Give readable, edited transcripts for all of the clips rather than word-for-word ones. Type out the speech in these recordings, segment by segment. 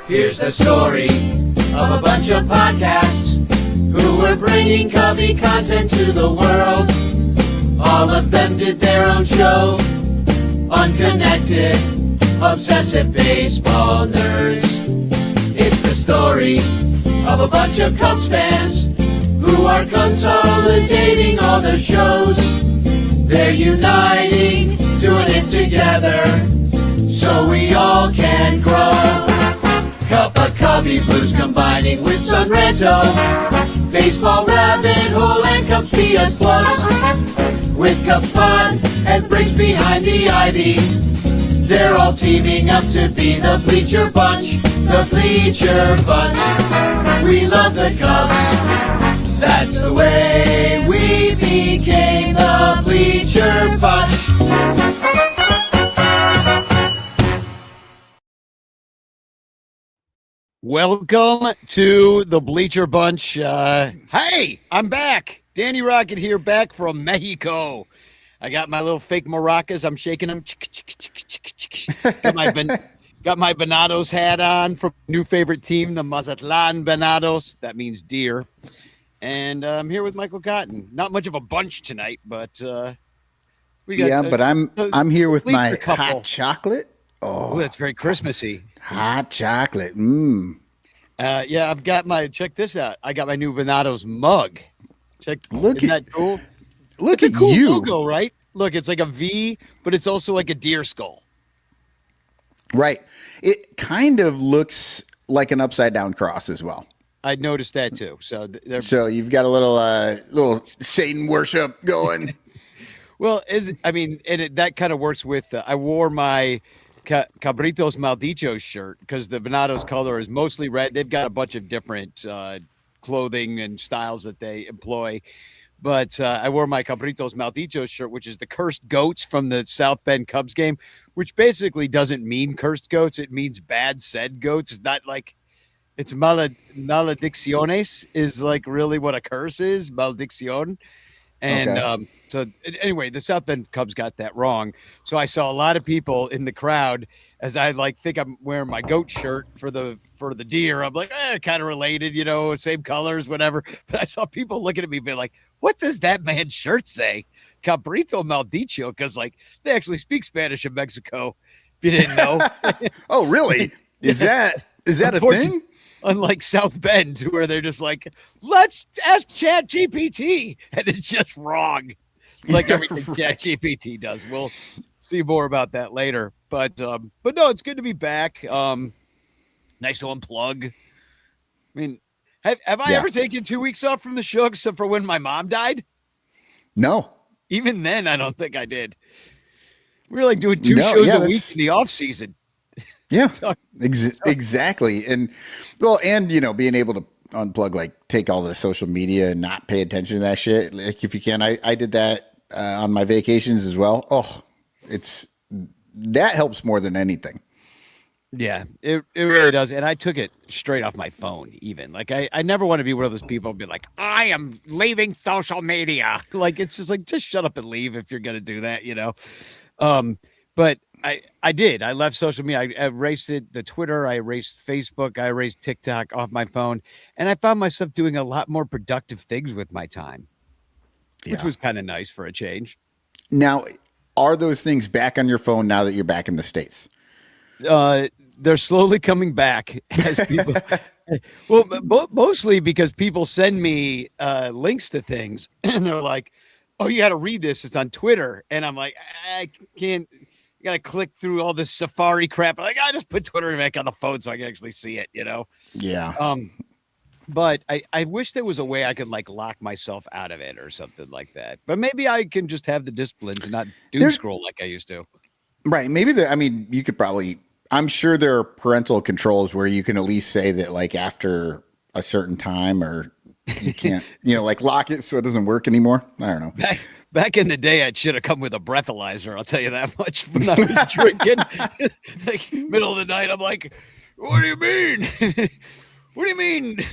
Here's the story of a bunch of podcasts who were bringing Cubby content to the world. All of them did their own show. Unconnected, obsessive baseball nerds. It's the story of a bunch of Cubs fans who are consolidating all their shows. They're uniting, doing it together, so we all can grow. Cup of Cubby Blues combining with Sunranto, baseball rabbit hole and Cubs PS Plus. With Cubs Pod and breaks behind the ivy, they're all teaming up to be the Bleacher Bunch, the Bleacher Bunch. We love the Cubs, that's the way we became the Bleacher Bunch. Welcome to the Bleacher Bunch. Hey, I'm back. Danny Rocket here, back from Mexico. I got my little fake maracas. I'm shaking them. Got my Venados hat on from new favorite team, the Mazatlan Venados. That means deer. And I'm here with Michael Cotton. Not much of a bunch tonight, but we got. But I'm here with my couple. hot chocolate. Oh, that's very Christmassy. Hot chocolate. Yeah, I've got my. Check this out. I got my new Venados mug. Isn't that cool? Look It's at a cool you. logo, right? Look, it's like a V, but it's also like a deer skull. Right. It kind of looks like an upside down cross as well. I noticed that too. So So you've got a little Satan worship going. well, that kind of works with. I wore my Cabritos Maldichos shirt because the Venados color is mostly red. They've got a bunch of different clothing and styles that they employ. But I wore my Cabritos Maldichos shirt, which is the cursed goats from the South Bend Cubs game, which basically doesn't mean cursed goats. It means bad said goats. It's not like it's maledicciones is like really what a curse is, maldición. And Okay. So anyway, the South Bend Cubs got that wrong. So I saw a lot of people in the crowd as I think I'm wearing my goat shirt for the deer. I'm like, kind of related, same colors, whatever. But I saw people looking at me being like, what does that man's shirt say? Cabrito Maldicho, because they actually speak Spanish in Mexico, if you didn't know. Oh, really? Is that a thing? Unlike South Bend, where they're just like, let's ask Chat GPT, and it's just wrong. Like everything Right. Chat GPT does. We'll see more about that later. But no, it's good to be back. Nice to unplug. I mean, have I ever taken 2 weeks off from the show except for when my mom died? No. Even then, I don't think I did. We were doing two shows a week in the off season. Yeah, exactly. And being able to unplug, take all the social media and not pay attention to that shit. If you can, I did that on my vacations as well. Oh, that helps more than anything. Yeah, it really does. And I took it straight off my phone, even. I never want to be one of those people who be like, I am leaving social media. It's just shut up and leave if you're going to do that, But I did. I left social media. I erased the Twitter. I erased Facebook. I erased TikTok off my phone. And I found myself doing a lot more productive things with my time, which was kind of nice for a change. Now, are those things back on your phone now that you're back in the States? They're slowly coming back as people. Well, mostly because people send me links to things and they're like, oh, you got to read this. It's on Twitter. And I'm like, I can't. Got to click through all this Safari crap. I just put Twitter back on the phone so I can actually see it, Yeah. But I wish there was a way I could lock myself out of it or something like that. But maybe I can just have the discipline to not doom scroll like I used to. Right. Maybe you could probably, I'm sure there are parental controls where you can at least say that after a certain time or you can't, lock it so it doesn't work anymore. I don't know. Back in the day, I should have come with a breathalyzer. I'll tell you that much. When I was drinking, middle of the night, I'm like, "What do you mean? What do you mean?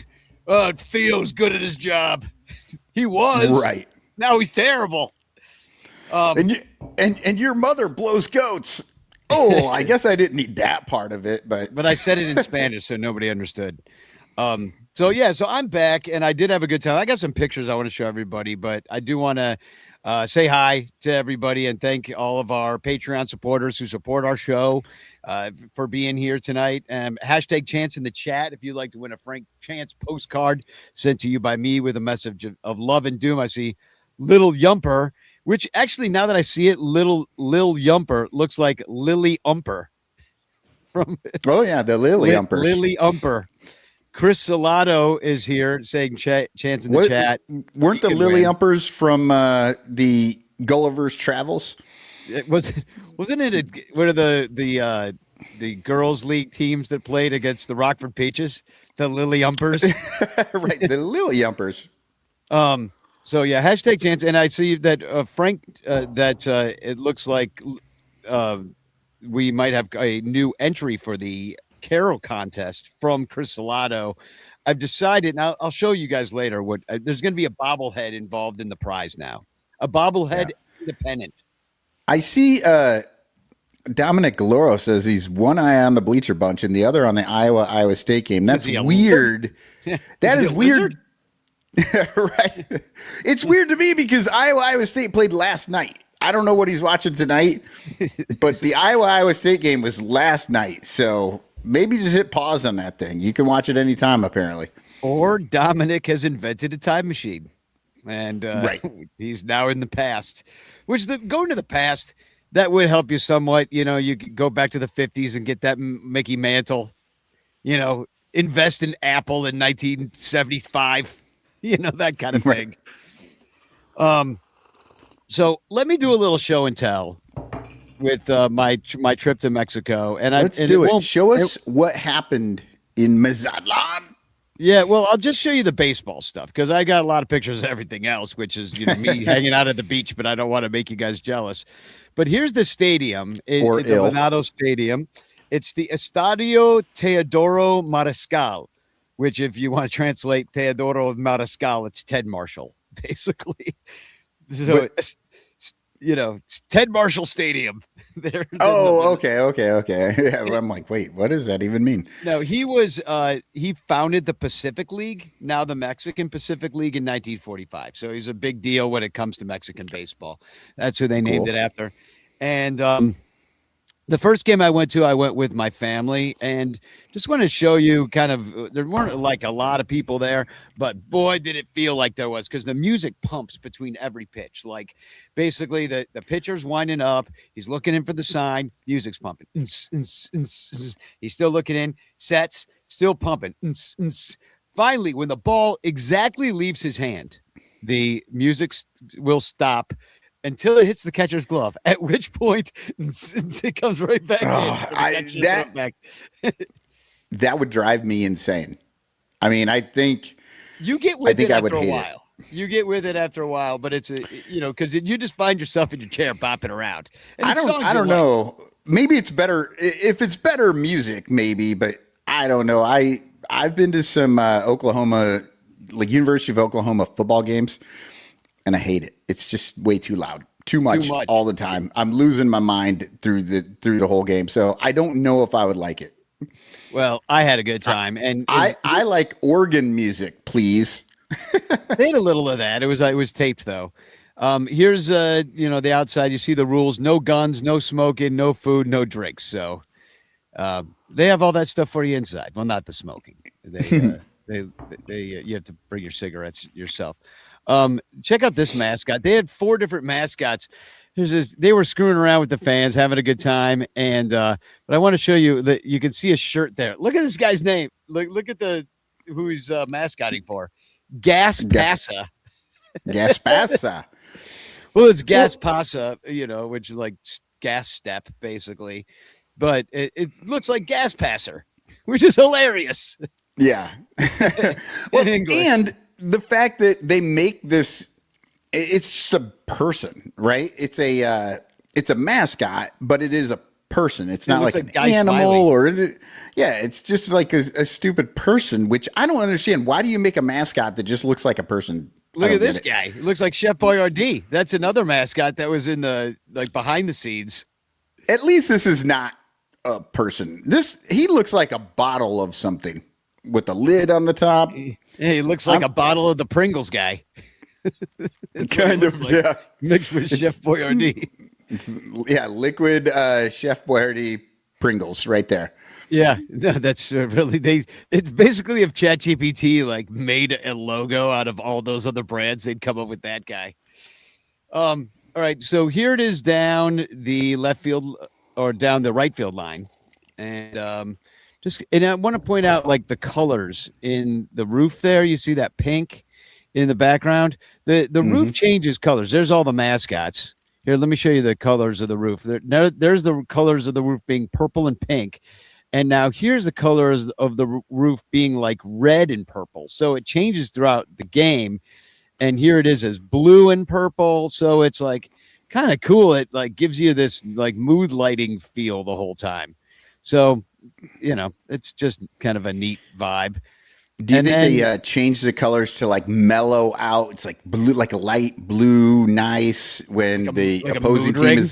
Theo's good at his job. He was right. Now he's terrible." And your mother blows goats. Oh, I guess I didn't need that part of it, but I said it in Spanish, so nobody understood. So yeah, so I'm back, and I did have a good time. I got some pictures I want to show everybody, but I do want to say hi to everybody and thank all of our Patreon supporters who support our show for being here tonight. Hashtag Chance in the chat if you'd like to win a Frank Chance postcard sent to you by me with a message of love and doom. I see Little Yumper, which actually, now that I see it, Lil Yumper looks like Lily Umper from. Oh yeah, the Lily Umpers. Lily Umper. Chris Salato is here saying Chance in the chat. Weren't the Lily Umpers from the Gulliver's Travels? Wasn't it one of the girls' league teams that played against the Rockford Peaches? The Lily Umpers, right? The Lily Umpers. So yeah, hashtag Chance, and I see that Frank it looks like we might have a new entry for the Carol contest from Chris Salato. I've decided, and I'll show you guys later what there's going to be a bobblehead involved in the prize now. A bobblehead independent. I see Dominic Galoro says he's one eye on the Bleacher Bunch and the other on the Iowa State game. That's weird. That is weird. Right. It's weird to me because Iowa State played last night. I don't know what he's watching tonight, but the Iowa State game was last night. So maybe just hit pause on that thing. You can watch it anytime, apparently. Or Dominic has invented a time machine, and he's now in the past. Which going to the past, that would help you somewhat. You know, you could go back to the 50s and get that Mickey Mantle. You know, invest in Apple in 1975. You know, that kind of thing. Right. So let me do a little show and tell with my trip to Mexico, and let's do it. Show us what happened in Mazatlan. Yeah, well, I'll just show you the baseball stuff because I got a lot of pictures of everything else, which is me hanging out at the beach, but I don't want to make you guys jealous. But here's the stadium, it's the Venado Stadium. It's the Estadio Teodoro Mariscal, which, if you want to translate Teodoro Mariscal, it's Ted Marshall, basically. So, it's Ted Marshall Stadium. Okay. Yeah, I'm like, wait, what does that even mean? No, he founded the Pacific League, now the Mexican Pacific League, in 1945. So he's a big deal when it comes to Mexican baseball. That's who they named it after. And the first game I went with my family, and just want to show you there weren't like a lot of people there, but boy, did it feel like there was, because the music pumps between every pitch. Like basically the pitcher's winding up, he's looking in for the sign, music's pumping. He's still looking in, sets, still pumping. Finally, when the ball exactly leaves his hand, the music will stop until it hits the catcher's glove, at which point it comes right back in. That would drive me insane. I mean, I think you get with it after a while. You get with it after a while, but it's because you just find yourself in your chair bopping around. And I don't know. Maybe it's better if it's better music, maybe, but I don't know. I've been to some Oklahoma, like University of Oklahoma football games, and I hate it. It's just way too loud, too much all the time. I'm losing my mind through the whole game. So I don't know if I would like it. Well, I had a good time, and I like organ music, please. They had a little of that. It was taped though. Here's the outside. You see the rules: no guns, no smoking, no food, no drinks. So they have all that stuff for you inside. Well, not the smoking. You have to bring your cigarettes yourself. Check out this mascot. They had 4 different mascots. They were screwing around with the fans, having a good time. And but I want to show you that you can see a shirt there. Look at this guy's name. Look at who he's mascotting for. Gas Pasa. Gas Pasa. Well, it's Gas Pasa, which is like gas step, basically. But it looks like Gas Passer, which is hilarious. Yeah. Well, and the fact that they make this, it's just a person, right? It's a mascot, but it is a person. It's not like an animal it's just like a stupid person, which I don't understand. Why do you make a mascot that just looks like a person? Look at this guy. It looks like Chef Boyardee. That's another mascot that was in the behind the scenes. At least this is not a person. He looks like a bottle of something with a lid on the top. Yeah, he looks like a bottle of the Pringles guy. Kind of, like, yeah. Mixed with Chef Boyardee. Yeah, liquid Chef Boyardee Pringles right there. Yeah, no, that's really it's basically if ChatGPT like made a logo out of all those other brands, they'd come up with that guy. All right, so here it is down the left field or down the right field line, and and I want to point out like the colors in the roof there. You see that pink in the background. The roof changes colors. There's all the mascots. Here, let me show you the colors of the roof. There's the colors of the roof being purple and pink. And now here's the colors of the roof being like red and purple. So it changes throughout the game. And here it is as blue and purple. So it's like kind of cool. It like gives you this like mood lighting feel the whole time. So, it's just kind of a neat vibe. Do you think they change the colors to like mellow out? It's like blue, like a light blue, nice when the opposing team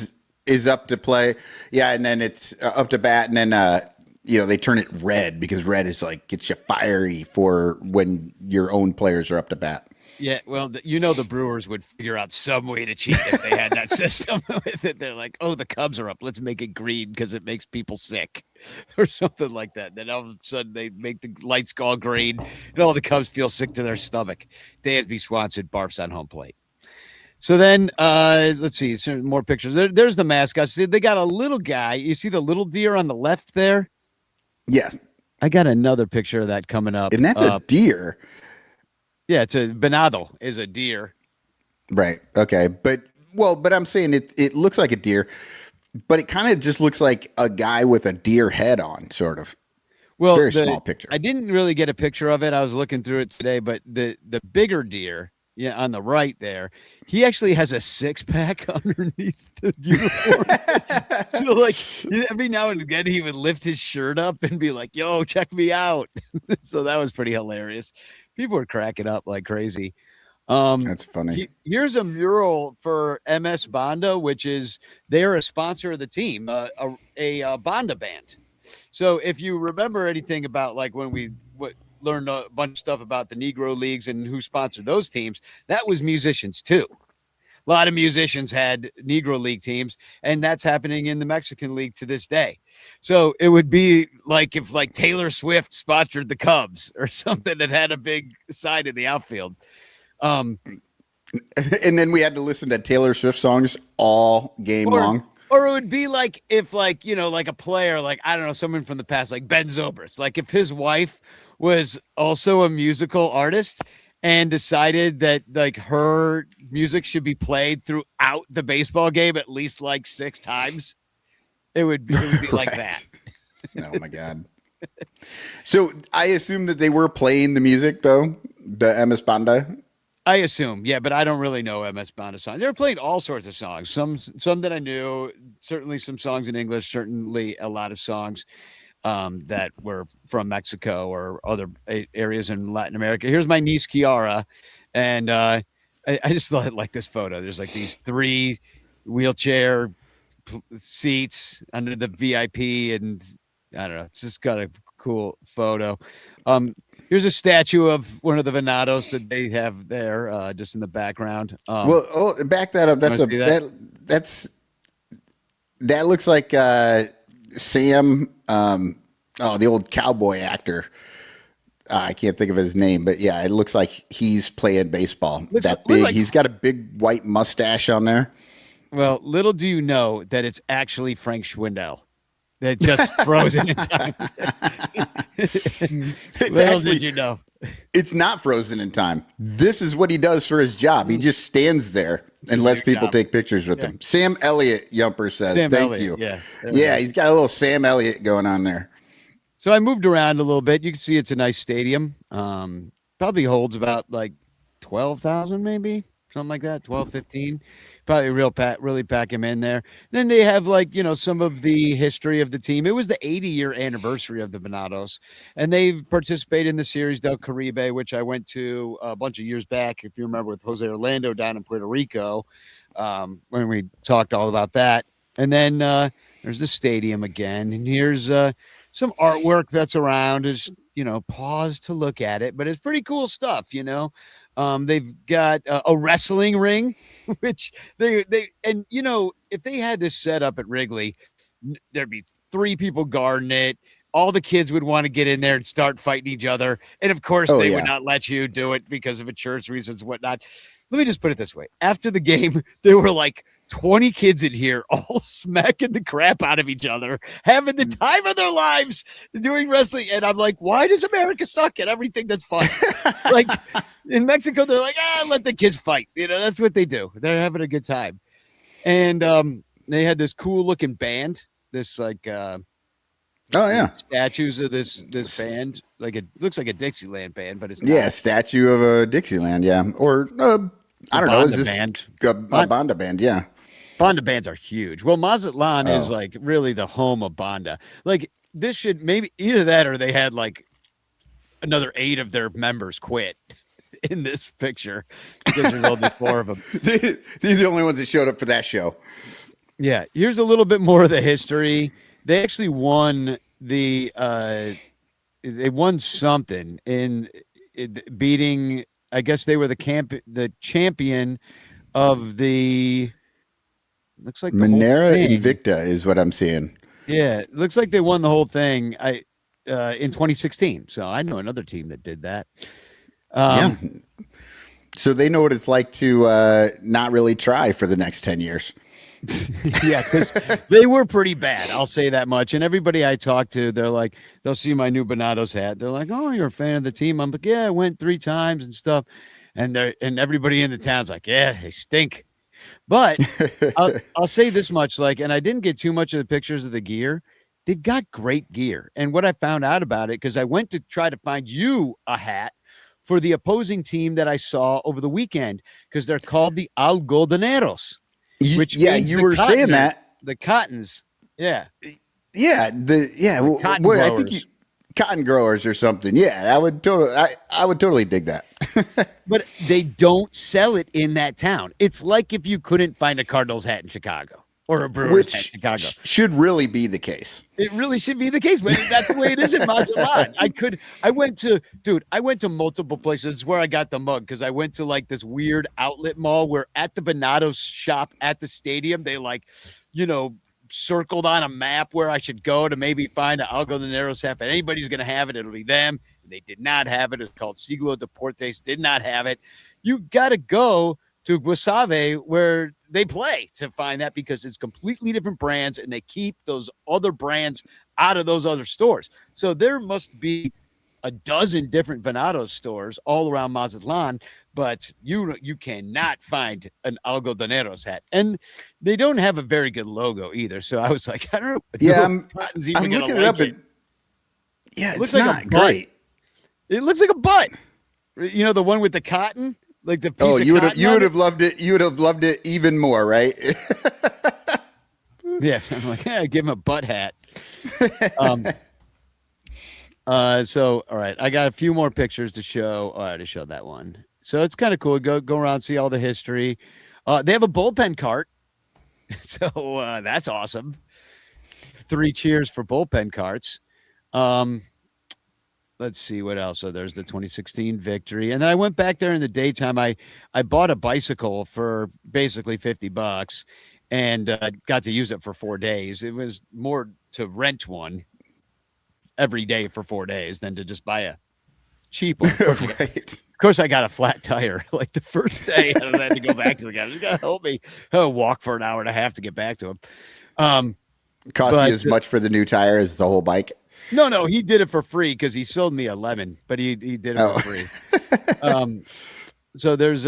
is up to play. Yeah. And then it's up to bat. And then, they turn it red because red is like gets you fiery for when your own players are up to bat. Yeah, well, the Brewers would figure out some way to cheat if they had that system with it. They're like, oh, the Cubs are up. Let's make it green because it makes people sick or something like that. Then all of a sudden they make the lights go all green and all the Cubs feel sick to their stomach. Dansby Swanson barfs on home plate. So then, let's see, some more pictures. There's the mascots. They got a little guy. You see the little deer on the left there? Yeah. I got another picture of that coming up. And that's a deer. Yeah, it's a venado is a deer. Right. Okay. But I'm saying it looks like a deer, but it kind of just looks like a guy with a deer head on, sort of. Well, it's a very small picture. I didn't really get a picture of it. I was looking through it today, but the bigger deer, on the right there, he actually has a 6-pack underneath the uniform. So like every now and again he would lift his shirt up and be like, yo, check me out. So that was pretty hilarious. People were cracking up like crazy. That's funny. Here's a mural for MS Banda, which is they're a sponsor of the team, a Banda band. So if you remember anything about like when we learned a bunch of stuff about the Negro Leagues and who sponsored those teams, that was musicians too. A lot of musicians had Negro League teams, and that's happening in the Mexican League to this day. So it would be like if like Taylor Swift sponsored the Cubs or something that had a big side in the outfield. And then we had to listen to Taylor Swift songs all game long. Or it would be like if like, like a player, like, I don't know, someone from the past, like Ben Zobrist, like if his wife was also a musical artist and decided that like her music should be played throughout the baseball game at least like 6 times. It would be like that. Oh my God. So I assume that they were playing the music though, the MS Banda. I assume, yeah, but I don't really know MS Banda songs. They were playing all sorts of songs. Some that I knew, certainly some songs in English, certainly a lot of songs that were from Mexico or other areas in Latin America. Here's my niece Kiara, and I just like this photo. There's like these 3 wheelchair seats under the VIP, and I don't know. It's just got a cool photo. Here's a statue of one of the venados that they have there, just in the background. Back that up. That looks like Sam. The old cowboy actor. I can't think of his name, but yeah, it looks like he's playing baseball. He's got a big white mustache on there. Well, little do you know that it's actually Frank Schwindel. That just frozen in time. Little did you know. It's not frozen in time. This is what he does for his job. He just stands there and lets people take pictures with him. Sam Elliott, Yumper says. Thank you. Yeah, he's got a little Sam Elliott going on there. So I moved around a little bit. You can see it's a nice stadium. Probably holds about like 12,000 maybe. Something like that, 12, 15. Probably really pack him in there. Then they have like, some of the history of the team. It was the 80-year anniversary of the Venados, and they've participated in the Series del Caribe, which I went to a bunch of years back, if you remember, with Jose Orlando down in Puerto Rico, when we talked all about that. And then There's the stadium again, and here's some artwork that's around. Is pause to look at it, but it's pretty cool stuff. They've got a wrestling ring, which they and if they had this set up at Wrigley, there'd be 3 people guarding it. All the kids would want to get in there and start fighting each other, and of course they would not let you do it because of insurance reasons, whatnot. Let me just put it this way: after the game, there were like 20 kids in here all smacking the crap out of each other, having the time of their lives doing wrestling. And I'm like, why does America suck at everything that's fun? Like in Mexico, they're like, let the kids fight. That's what they do. They're having a good time. And they had this cool looking band, this like statues of this band. Like it looks like a Dixieland band, but it's not. Yeah, statue of a Dixieland, yeah. Or I don't know, is this band. A Banda band, yeah. Banda bands are huge. Well, Mazatlan is like really the home of Banda. Like this should maybe either that or they had like another 8 of their members quit in this picture because there's only 4 of them. These are the only ones that showed up for that show. Yeah. Here's a little bit more of the history. They actually won they won something in beating, I guess they were the champion of the looks like Minera Invicta is what I'm seeing. Yeah, it looks like they won the whole thing in 2016. So I know another team that did that. Yeah. So they know what it's like to not really try for the next 10 years. Yeah, because they were pretty bad. I'll say that much. And everybody I talk to, they're like, they'll see my new Bonatos hat. They're like, "Oh, you're a fan of the team?" I'm like, "Yeah, I went 3 times and stuff." And everybody in the town's like, "Yeah, they stink." But I'll say this much, and I didn't get too much of the pictures of the gear. They've got great gear. And what I found out about it, because I went to try to find you a hat for the opposing team that I saw over the weekend, because they're called the Algodoneros. Which you were saying that. The Cottons. Yeah. Yeah. I think cotton growers or something. Yeah, I would totally dig that. But they don't sell it in that town. It's like if you couldn't find a Cardinals hat in Chicago or a Brewers hat in Chicago. Should really be the case. It really should be the case, but that's the way it is in Mazatlan. I went to multiple places where I got the mug, because I went to like this weird outlet mall where at the Bonatos shop at the stadium, they circled on a map where I should go to maybe find an Algodoneros hat. If anybody's going to have it, it'll be them. They did not have it. It's called Siglo Deportes. Did not have it. You got to go to Guasave where they play to find that, because it's completely different brands and they keep those other brands out of those other stores. So there must be a dozen different Venados stores all around Mazatlan, but you cannot find an Algodoneros hat, and they don't have a very good logo either. So I was like, I don't know. Yeah, I'm looking it up. Yeah, it's not great. It looks like a butt. The one with the cotton, like the piece of you would have loved it. You would have loved it even more, right? Yeah, I'm like, give him a butt hat. So all right, I got a few more pictures to show. I already showed that one. So it's kind of cool. Go around, see all the history. They have a bullpen cart. So that's awesome. 3 cheers for bullpen carts. Let's see what else. So there's the 2016 victory. And then I went back there in the daytime. I bought a bicycle for basically $50 and got to use it for 4 days. It was more to rent one every day for 4 days than to just buy a cheap one. Right. Of course, I got a flat tire like the first day. I had to go back to the guy. He's got to help me walk for an hour and a half to get back to him. Cost you as much for the new tire as the whole bike? No, he did it for free because he sold me a lemon, but he did it for free. So there's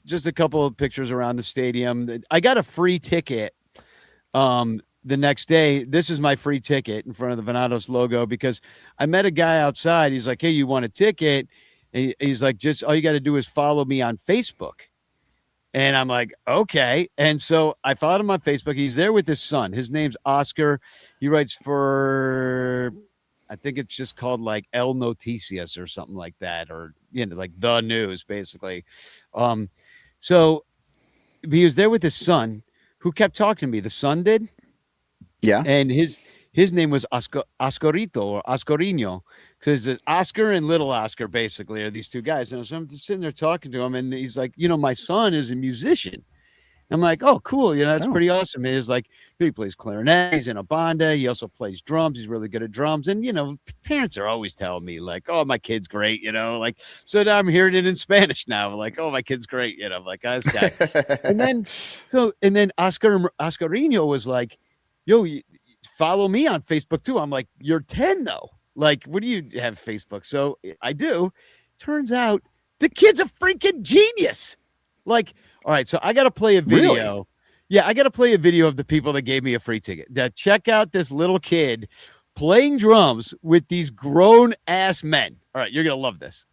just a couple of pictures around the stadium. I got a free ticket the next day. This is my free ticket in front of the Venados logo, because I met a guy outside. He's like, "Hey, you want a ticket?" And he's like, "Just all you got to do is follow me on Facebook." And I'm like, okay. And so I followed him on Facebook. He's there with his son. His name's Oscar. He writes for, I think it's just called like El Noticias or something like that, or, like the news, basically. So he was there with his son, who kept talking to me. The son did. Yeah. and his name was Oscarito or Oscarino, because Oscar and Little Oscar basically are these two guys. And so I'm just sitting there talking to him, and he's like, my son is a musician. I'm like, oh, cool. That's Oh. pretty awesome. He's like, he plays clarinet. He's in a banda. He also plays drums. He's really good at drums. And, parents are always telling me like, oh, my kid's great, like, so now I'm hearing it in Spanish now. I'm like, oh, my kid's great. I'm like, oh, this guy. and then Oscarino was like, yo, follow me on Facebook too. I'm like, you're 10 though. Like, what do you have Facebook? So I do. Turns out the kid's a freaking genius. Like, all right, so I got to play a video. Really? Yeah, I got to play a video of the people that gave me a free ticket. Now, check out this little kid playing drums with these grown ass men. All right, you're going to love this.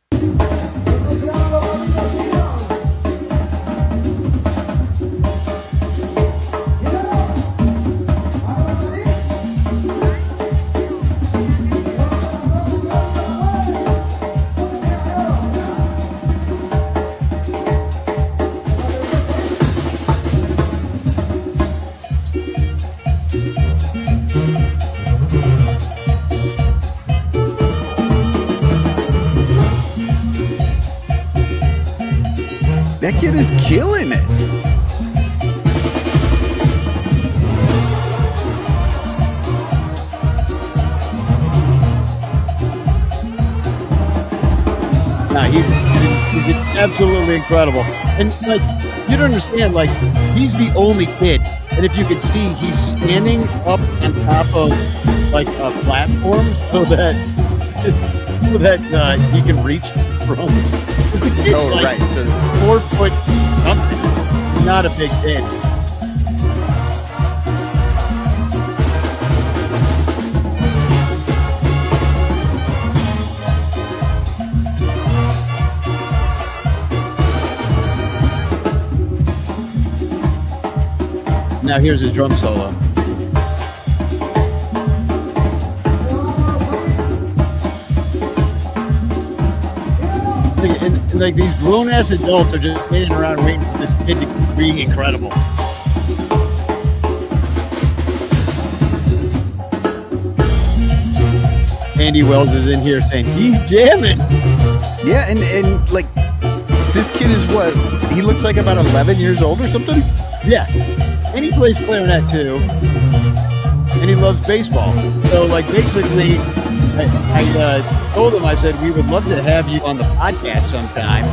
That kid is killing it. Nah, he's absolutely incredible. And like, you don't understand, like, he's the only kid. And if you could see, he's standing up on top of like a platform so that he can reach the drums. Because the kid's right. So 4 foot something, not a big kid. Now here's his drum solo. And like these grown-ass adults are just standing around waiting for this kid to be incredible. Andy Wells is in here saying he's jamming. yeah, and like this kid is what? He looks like about 11 years old or something? Yeah. And he plays clarinet too. And he loves baseball. So like basically I told him, I said, we would love to have you on the podcast sometime.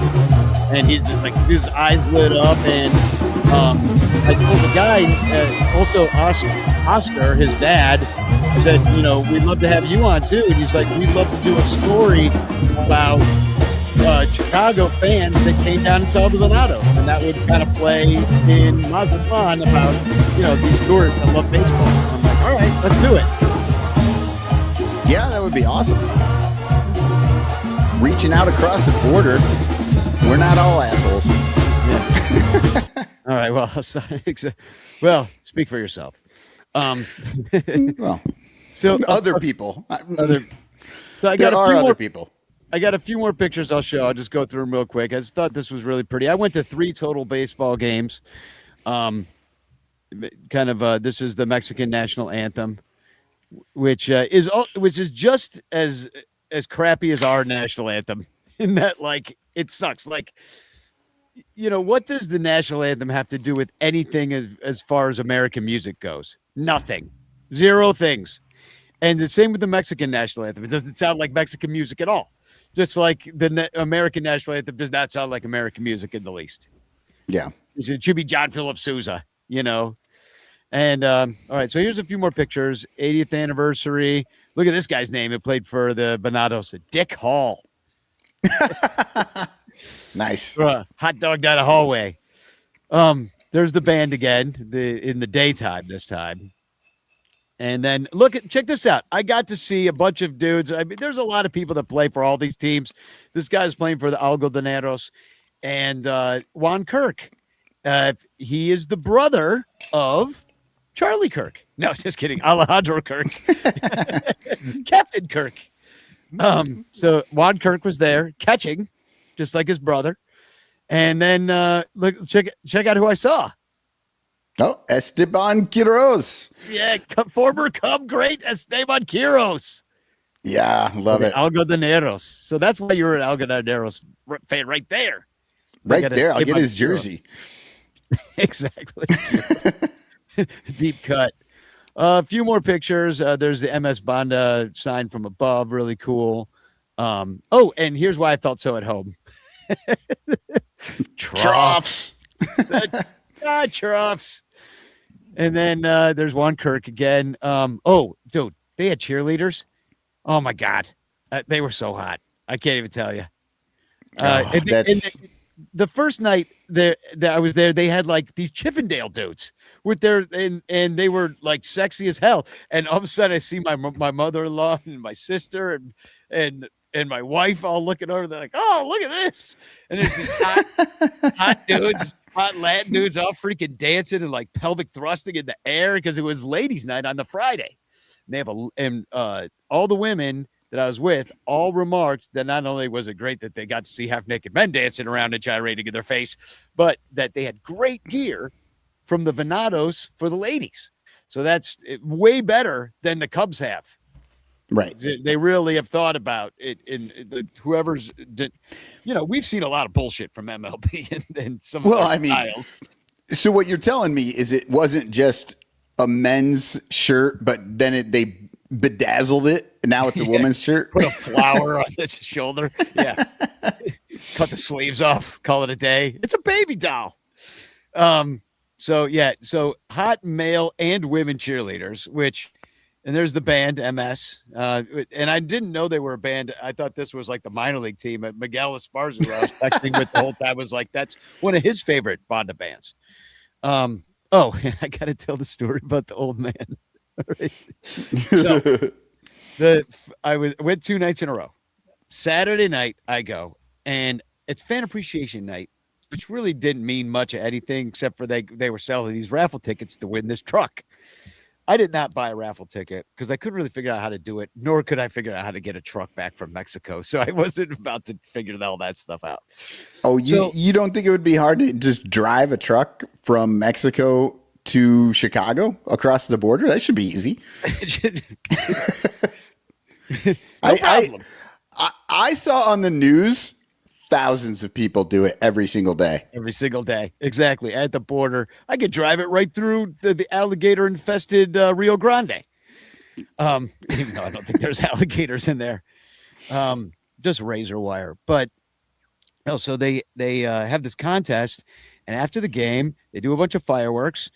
And he's just like, his eyes lit up. And I told the guy, also Oscar, his dad, I said, we'd love to have you on too. And he's like, we'd love to do a story about Chicago fans that came down and saw the Venado. And that would kind of play in Mazatlan about, these tourists that love baseball. I'm like, all right, let's do it. Yeah, that would be awesome. Reaching out across the border. We're not all assholes. Yeah. All right. Well, speak for yourself. Well, so other people. So I got there a are few other more people. I got a few more pictures I'll show. I'll just go through them real quick. I just thought this was really pretty. I went to 3 total baseball games. This is the Mexican national anthem, which is just as crappy as our national anthem in that, like, it sucks. Like, what does the national anthem have to do with anything as far as American music goes? Nothing. 0 things. And the same with the Mexican national anthem. It doesn't sound like Mexican music at all. Just like the American national anthem does not sound like American music in the least. Yeah. It should be John Philip Sousa, And all right, so here's a few more pictures. 80th anniversary. Look at this guy's name. It played for the Venados. Dick Hall. Nice. Hot dog down a hallway. There's the band again, in the daytime this time. And then check this out. I got to see a bunch of dudes. I mean, there's a lot of people that play for all these teams. This guy's playing for the Algodoneros and Juan Kirk. He is the brother of Charlie Kirk. No, just kidding. Alejandro Kirk. Captain Kirk. So Juan Kirk was there catching, just like his brother. And then check out who I saw. Oh, Esteban Quiroz. Yeah, former Cub great Esteban Quiroz. Yeah, love it. Algodoneros. So that's why you're an Algodoneros fan right there. Right there. I'll get his jersey. Exactly. Deep cut. A few more pictures. There's the MS Banda sign from above. Really cool. Oh, and here's why I felt so at home. Troughs. Troughs. And then there's Juan Kirk again. Oh, dude, they had cheerleaders. Oh, my God. They were so hot. I can't even tell you. The first night that I was there, they had like these Chippendale dudes with their and they were like sexy as hell. And all of a sudden, I see my mother-in-law and my sister and my wife all looking over. They're like, "Oh, look at this!" And it's these hot dudes, hot Latin dudes, all freaking dancing and like pelvic thrusting in the air because it was ladies' night on the Friday. And they have all the women that I was with all remarked that not only was it great that they got to see half-naked men dancing around and gyrating in their face, but that they had great gear from the Venados for the ladies. So that's way better than the Cubs have. Right. They really have thought about it whoever's did, we've seen a lot of bullshit from MLB and some of their styles. So what you're telling me is it wasn't just a men's shirt, but then they bedazzled it. And now it's a woman's shirt. Put a flower on its shoulder. Yeah. Cut the sleeves off. Call it a day. It's a baby doll. So hot male and women cheerleaders, and there's the band MS. And I didn't know they were a band. I thought this was like the minor league team. Miguel Esparza, who I was texting with the whole time, was like, that's one of his favorite Banda bands. And I got to tell the story about the old man. Right. So I went 2 nights in a row. Saturday night I go, and it's fan appreciation night, which really didn't mean much of anything except for they were selling these raffle tickets to win this truck. I did not buy a raffle ticket because I couldn't really figure out how to do it, nor could I figure out how to get a truck back from Mexico. So I wasn't about to figure all that stuff out. Oh, you don't think it would be hard to just drive a truck from Mexico to Chicago across the border? That should be easy. I saw on the news thousands of people do it every single day. Every single day. Exactly. At the border. I could drive it right through the alligator infested Rio Grande. Even though I don't think there's alligators in there. Just razor wire. But so they have this contest, and after the game, they do a bunch of fireworks.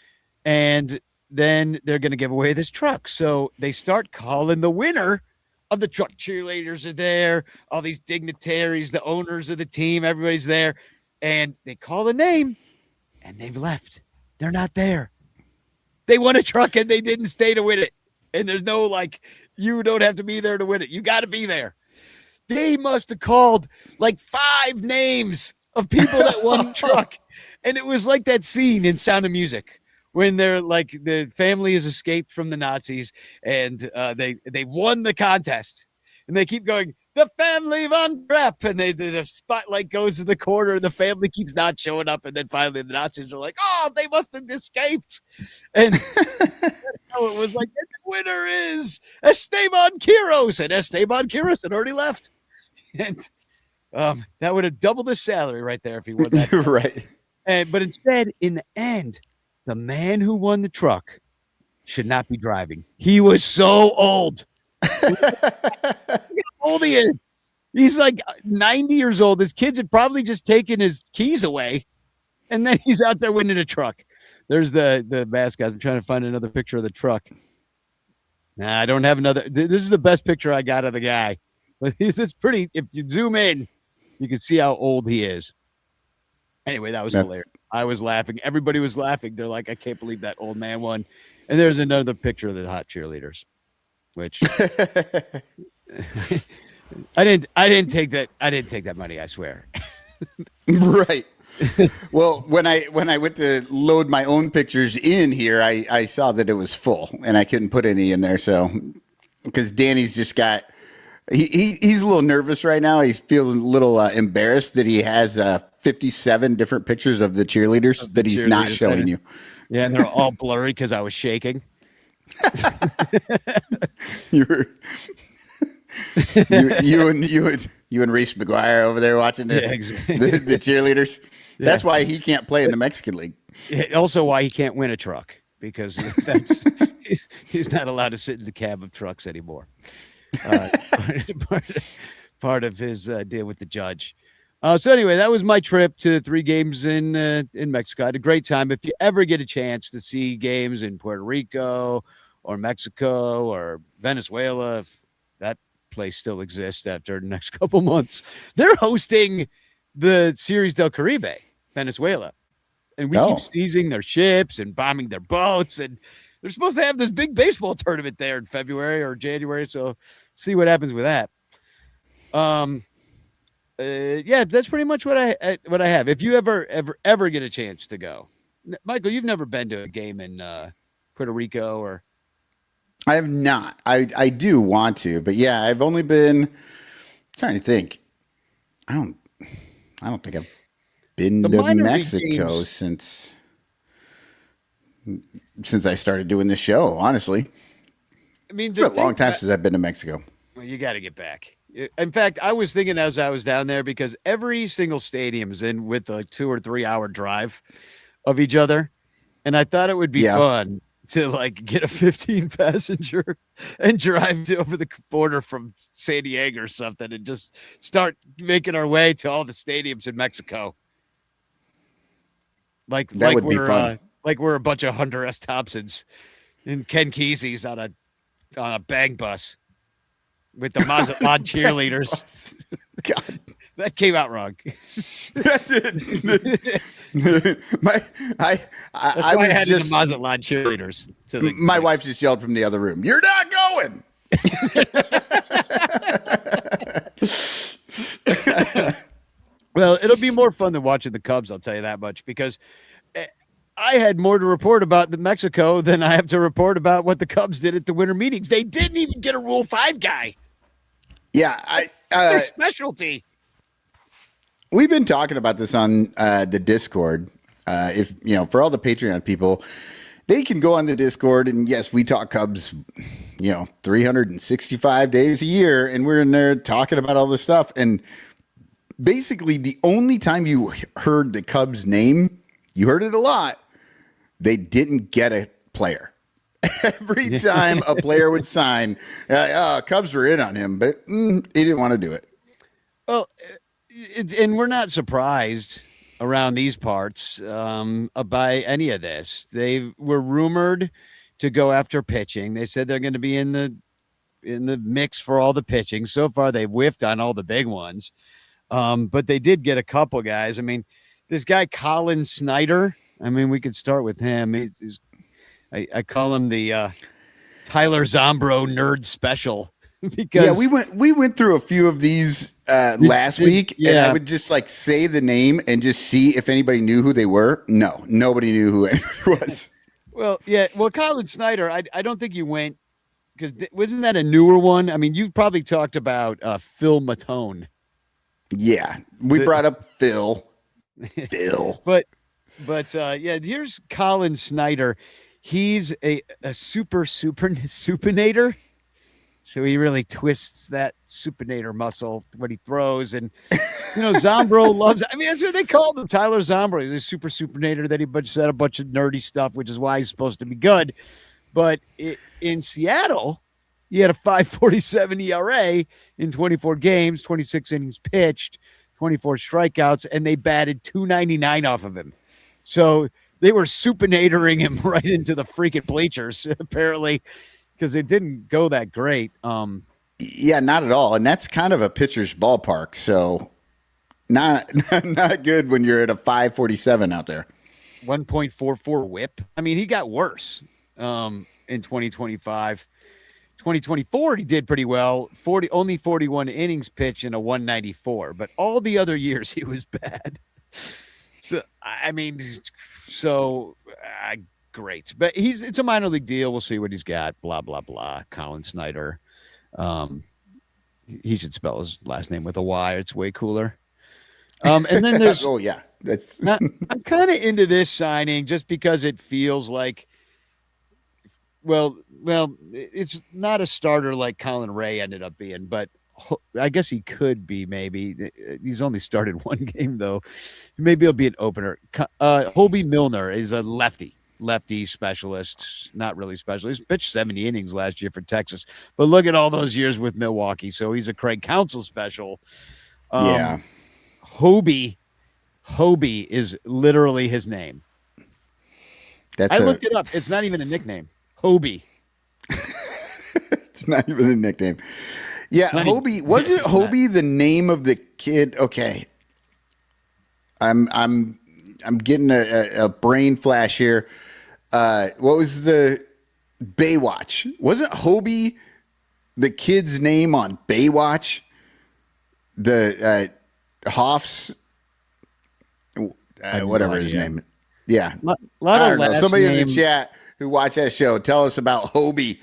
And then they're going to give away this truck. So they start calling the winner of the truck. Cheerleaders are there. All these dignitaries, the owners of the team, everybody's there. And they call the name, and they've left. They're not there. They won a truck, and they didn't stay to win it. And there's no, you don't have to be there to win it. You got to be there. They must have called 5 names of people that won the truck. And it was like that scene in Sound of Music, when they're the family has escaped from the Nazis and they won the contest, and they keep going, the family von Trapp, and the spotlight goes to the corner and the family keeps not showing up, and then finally the Nazis are like, oh, they must have escaped, and it was like, the winner is Esteban Quiroz, and Esteban Quiroz had already left, and that would have doubled his salary right there if he won that. Right. But instead, in the end, the man who won the truck should not be driving. He was so old. Look how old he is. He's 90 years old. His kids had probably just taken his keys away, and then he's out there winning a truck. There's the mascot. I'm trying to find another picture of the truck. Nah, I don't have another. This is the best picture I got of the guy. But it's pretty. If you zoom in, you can see how old he is. Anyway, that was hilarious. I was laughing. Everybody was laughing. They're like, I can't believe that old man won. And there's another picture of the hot cheerleaders, which I didn't take that money, I swear. Right. Well, when I went to load my own pictures in here, I saw that it was full and I couldn't put any in there. So because Danny's just he's a little nervous right now. He's feeling a little embarrassed that he has 57 different pictures of the cheerleaders that he's not showing you. Yeah, and they're all blurry because I was shaking. you and Reese McGuire over there watching the cheerleaders. That's why he can't play in the Mexican League. Also, why he can't win a truck, because he's not allowed to sit in the cab of trucks anymore. Part of his deal with the judge. So anyway, that was my trip to 3 games in Mexico. I had a great time. If you ever get a chance to see games in Puerto Rico or Mexico or Venezuela, if that place still exists after the next couple months, they're hosting the Series del Caribe, Venezuela. And we keep seizing their ships and bombing their boats. And they're supposed to have this big baseball tournament there in February or January. So see what happens with that. Yeah, that's pretty much what I have. If you ever get a chance to go, Michael, you've never been to a game in Puerto Rico or? I have not. I do want to, but yeah, I've only been trying to think. I don't think I've been to Mexico since I started doing this show. Honestly, I mean, it's been a long time since I've been to Mexico. Well, you got to get back. In fact, I was thinking as I was down there, because every single stadium is in with a 2 or 3 hour drive of each other. And I thought it would be fun to like get a 15 passenger and drive over the border from San Diego or something and just start making our way to all the stadiums in Mexico. Like would be fun. Like we're a bunch of Hunter S. Thompsons and Ken Kesey's on a bang bus with the Mazatlan cheerleaders. God, that came out wrong. That did. I had the Mazatlan cheerleaders. My wife just yelled from the other room, "You're not going." Well, it'll be more fun than watching the Cubs, I'll tell you that much, because I had more to report about Mexico than I have to report about what the Cubs did at the winter meetings. They didn't even get a Rule 5 guy. Yeah, their specialty. We've been talking about this on the Discord. If for all the Patreon people, they can go on the Discord, and yes, we talk Cubs, 365 days a year, and we're in there talking about all this stuff. And basically, the only time you heard the Cubs name, you heard it a lot, they didn't get a player. Every time a player would sign, Cubs were in on him, but he didn't want to do it. Well, and we're not surprised around these parts by any of this. They were rumored to go after pitching. They said they're going to be in the mix for all the pitching. So far, they've whiffed on all the big ones, but they did get a couple guys. I mean, this guy Colin Snyder. I mean, we could start with him. I call him the Tyler Zombro nerd special. Because we went through a few of these last week, and I would just like say the name and just see if anybody knew who they were. No, nobody knew who anybody was. Well, Colin Snyder, I don't think you went, because wasn't that a newer one? I mean, you've probably talked about Phil Matone. Yeah, we brought up Phil. But here's Colin Snyder. He's a supinator. So he really twists that supinator muscle when he throws. And, Zombro loves it. I mean, that's what they called him, Tyler Zombro. He's a supinator that he said a bunch of nerdy stuff, which is why he's supposed to be good. But in Seattle, he had a 5.47 ERA in 24 games, 26 innings pitched, 24 strikeouts, and they batted .299 off of him. So they were supinatoring him right into the freaking bleachers, apparently, because it didn't go that great. Yeah, not at all. And that's kind of a pitcher's ballpark. So not good when you're at a 5.47 out there. 1.44 whip. I mean, he got worse in 2025. 2024, he did pretty well. Only 41 innings pitched in a 194. But all the other years, he was bad. So, I mean, great. But it's a minor league deal. We'll see what he's got. Blah, blah, blah. Colin Snyder. He should spell his last name with a Y. It's way cooler. And then there's Oh yeah, that's I'm kind of into this signing just because it feels like, it's not a starter like Colin Ray ended up being, but I guess he could be. Maybe he's only started one game though. Maybe he'll be an opener. Hobie Milner is a lefty specialist, not really specialist. Pitched 70 innings last year for Texas, but look at all those years with Milwaukee. So he's a Craig Counsell special. yeah. Hobie is literally his name. I looked it up. It's not even a nickname. Hobie. It's not even a nickname. Yeah, Hobie. Wasn't Hobie the name of the kid? Okay. I'm getting a brain flash here. What was the Baywatch? Wasn't Hobie the kid's name on Baywatch? The Hoff's whatever his name. Yeah. I don't know. Somebody in the chat who watched that show, tell us about Hobie.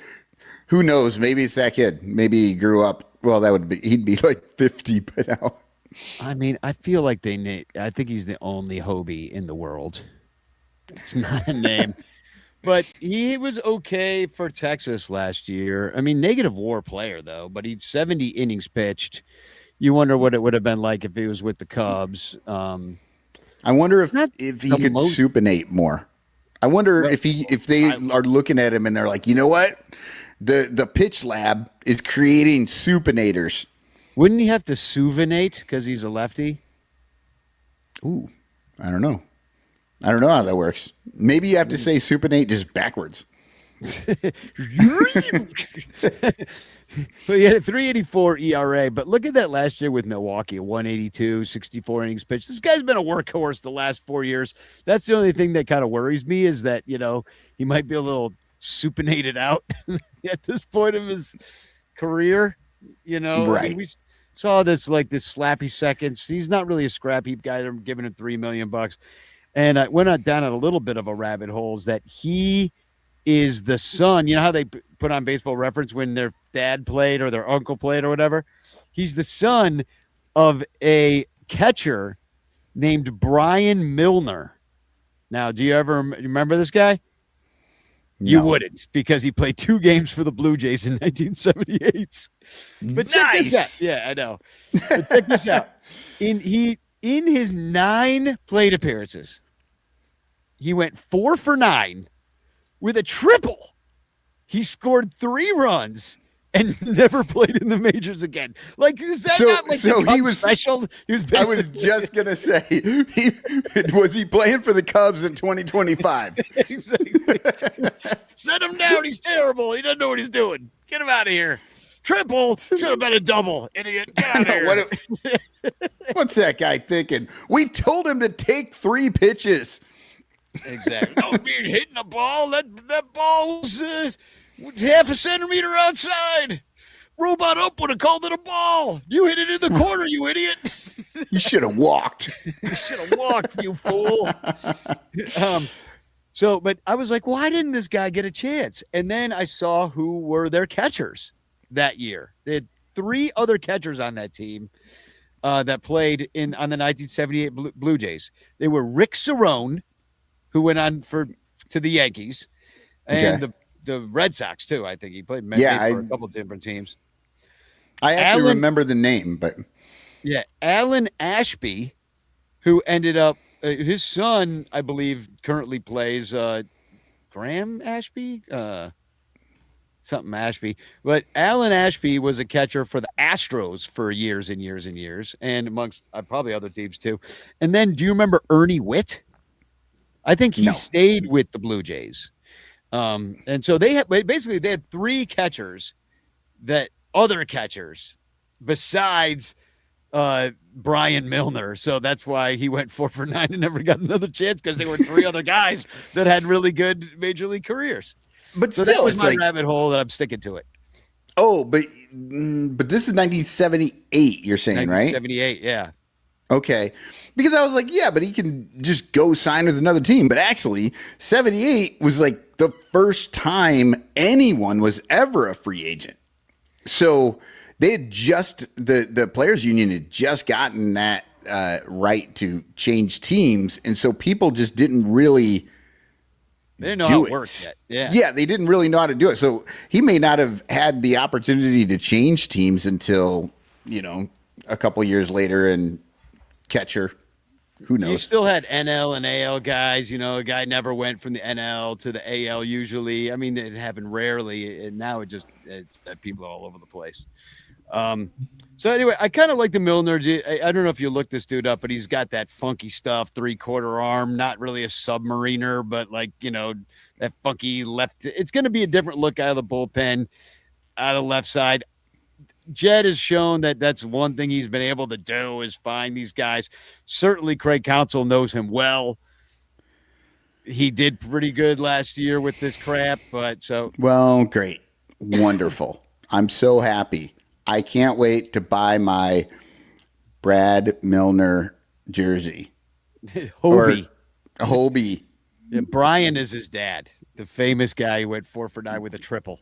Who knows? Maybe it's that kid. Maybe he grew up. Well, he'd be like 50 by now. I mean, I feel like I think he's the only Hobie in the world. It's not a name. But he was okay for Texas last year. I mean, negative WAR player, though, but he'd 70 innings pitched. You wonder what it would have been like if he was with the Cubs. I wonder if he could supinate more. I wonder if they are looking at him and they're like, you know what? The pitch lab is creating supinators. Wouldn't he have to suvinate because he's a lefty? Ooh, I don't know. I don't know how that works. Maybe you have to say supinate just backwards. Well, he had a 3.84 ERA, but look at that last year with Milwaukee, a 182, 64 innings pitched. This guy's been a workhorse the last 4 years. That's the only thing that kind of worries me is that, he might be a little supinated out at this point of his career. Right. I mean, we saw this slappy seconds. He's not really a scrap heap guy. They're giving him $3 million. And I went down a little bit of a rabbit hole is that he is the son. You know how they put on Baseball Reference when their dad played or their uncle played or whatever? He's the son of a catcher named Brian Milner. Now, do you ever remember this guy? No. You wouldn't, because he played 2 games for the Blue Jays in 1978. But check this out. Yeah, I know. But check this out. In his 9 plate appearances, he went 4 for 9 with a triple. He scored 3 runs and never played in the majors again. Like, is that not like he was special? I was just gonna say, was he playing for the Cubs in 2025? Exactly. Set him down. He's terrible. He doesn't know what he's doing. Get him out of here. Triple should have been a double. Idiot. Get out of here. What's that guy thinking? We told him to take 3 pitches. Exactly. Don't be hitting the ball. That ball was half a centimeter outside. Robot Up would have called it a ball. You hit it in the corner, you idiot. You should have walked. You should have walked, you fool. But I was like, why didn't this guy get a chance? And then I saw who were their catchers that year. They had 3 other catchers on that team that played on the 1978 Blue Jays. They were Rick Cerrone, who went on to the Yankees, and the Red Sox too. I think he played for a couple of different teams. I actually remember the name, but Alan Ashby, who ended up his son, I believe, currently plays Graham Ashby, something Ashby. But Alan Ashby was a catcher for the Astros for years and years and years, and amongst probably other teams too. And then, do you remember Ernie Witt? I think he stayed with the Blue Jays. And so they had 3 catchers, other catchers besides Brian Milner. So that's why he went 4 for 9 and never got another chance, because there were 3 other guys that had really good major league careers. But so still, that was my rabbit hole that I'm sticking to it. Oh, but this is 1978, you're saying, right? 1978, yeah. Okay. Because I was like, yeah, but he can just go sign with another team. But actually, 78 was like the first time anyone was ever a free agent. So they had the players union had just gotten that right to change teams, and so people just didn't really. They didn't know how it worked yet. Yeah, they didn't really know how to do it. So he may not have had the opportunity to change teams until, a couple years later and catcher. Who knows? You still had NL and AL guys. A guy never went from the NL to the AL usually. I mean, it happened rarely, and now it's people all over the place. So anyway, I kind of like the Milner. I don't know if you looked this dude up, but he's got that funky stuff, 3/4 arm, not really a submariner, but that funky left. It's going to be a different look out of the bullpen, out of left side. Jed has shown that that's one thing he's been able to do is find these guys. Certainly Craig Counsell knows him well. He did pretty good last year with this crap, Well, great. Wonderful. I'm so happy. I can't wait to buy my Brad Milner jersey. Hobie. Yeah, Brian is his dad, the famous guy who went 4 for 9 with a triple.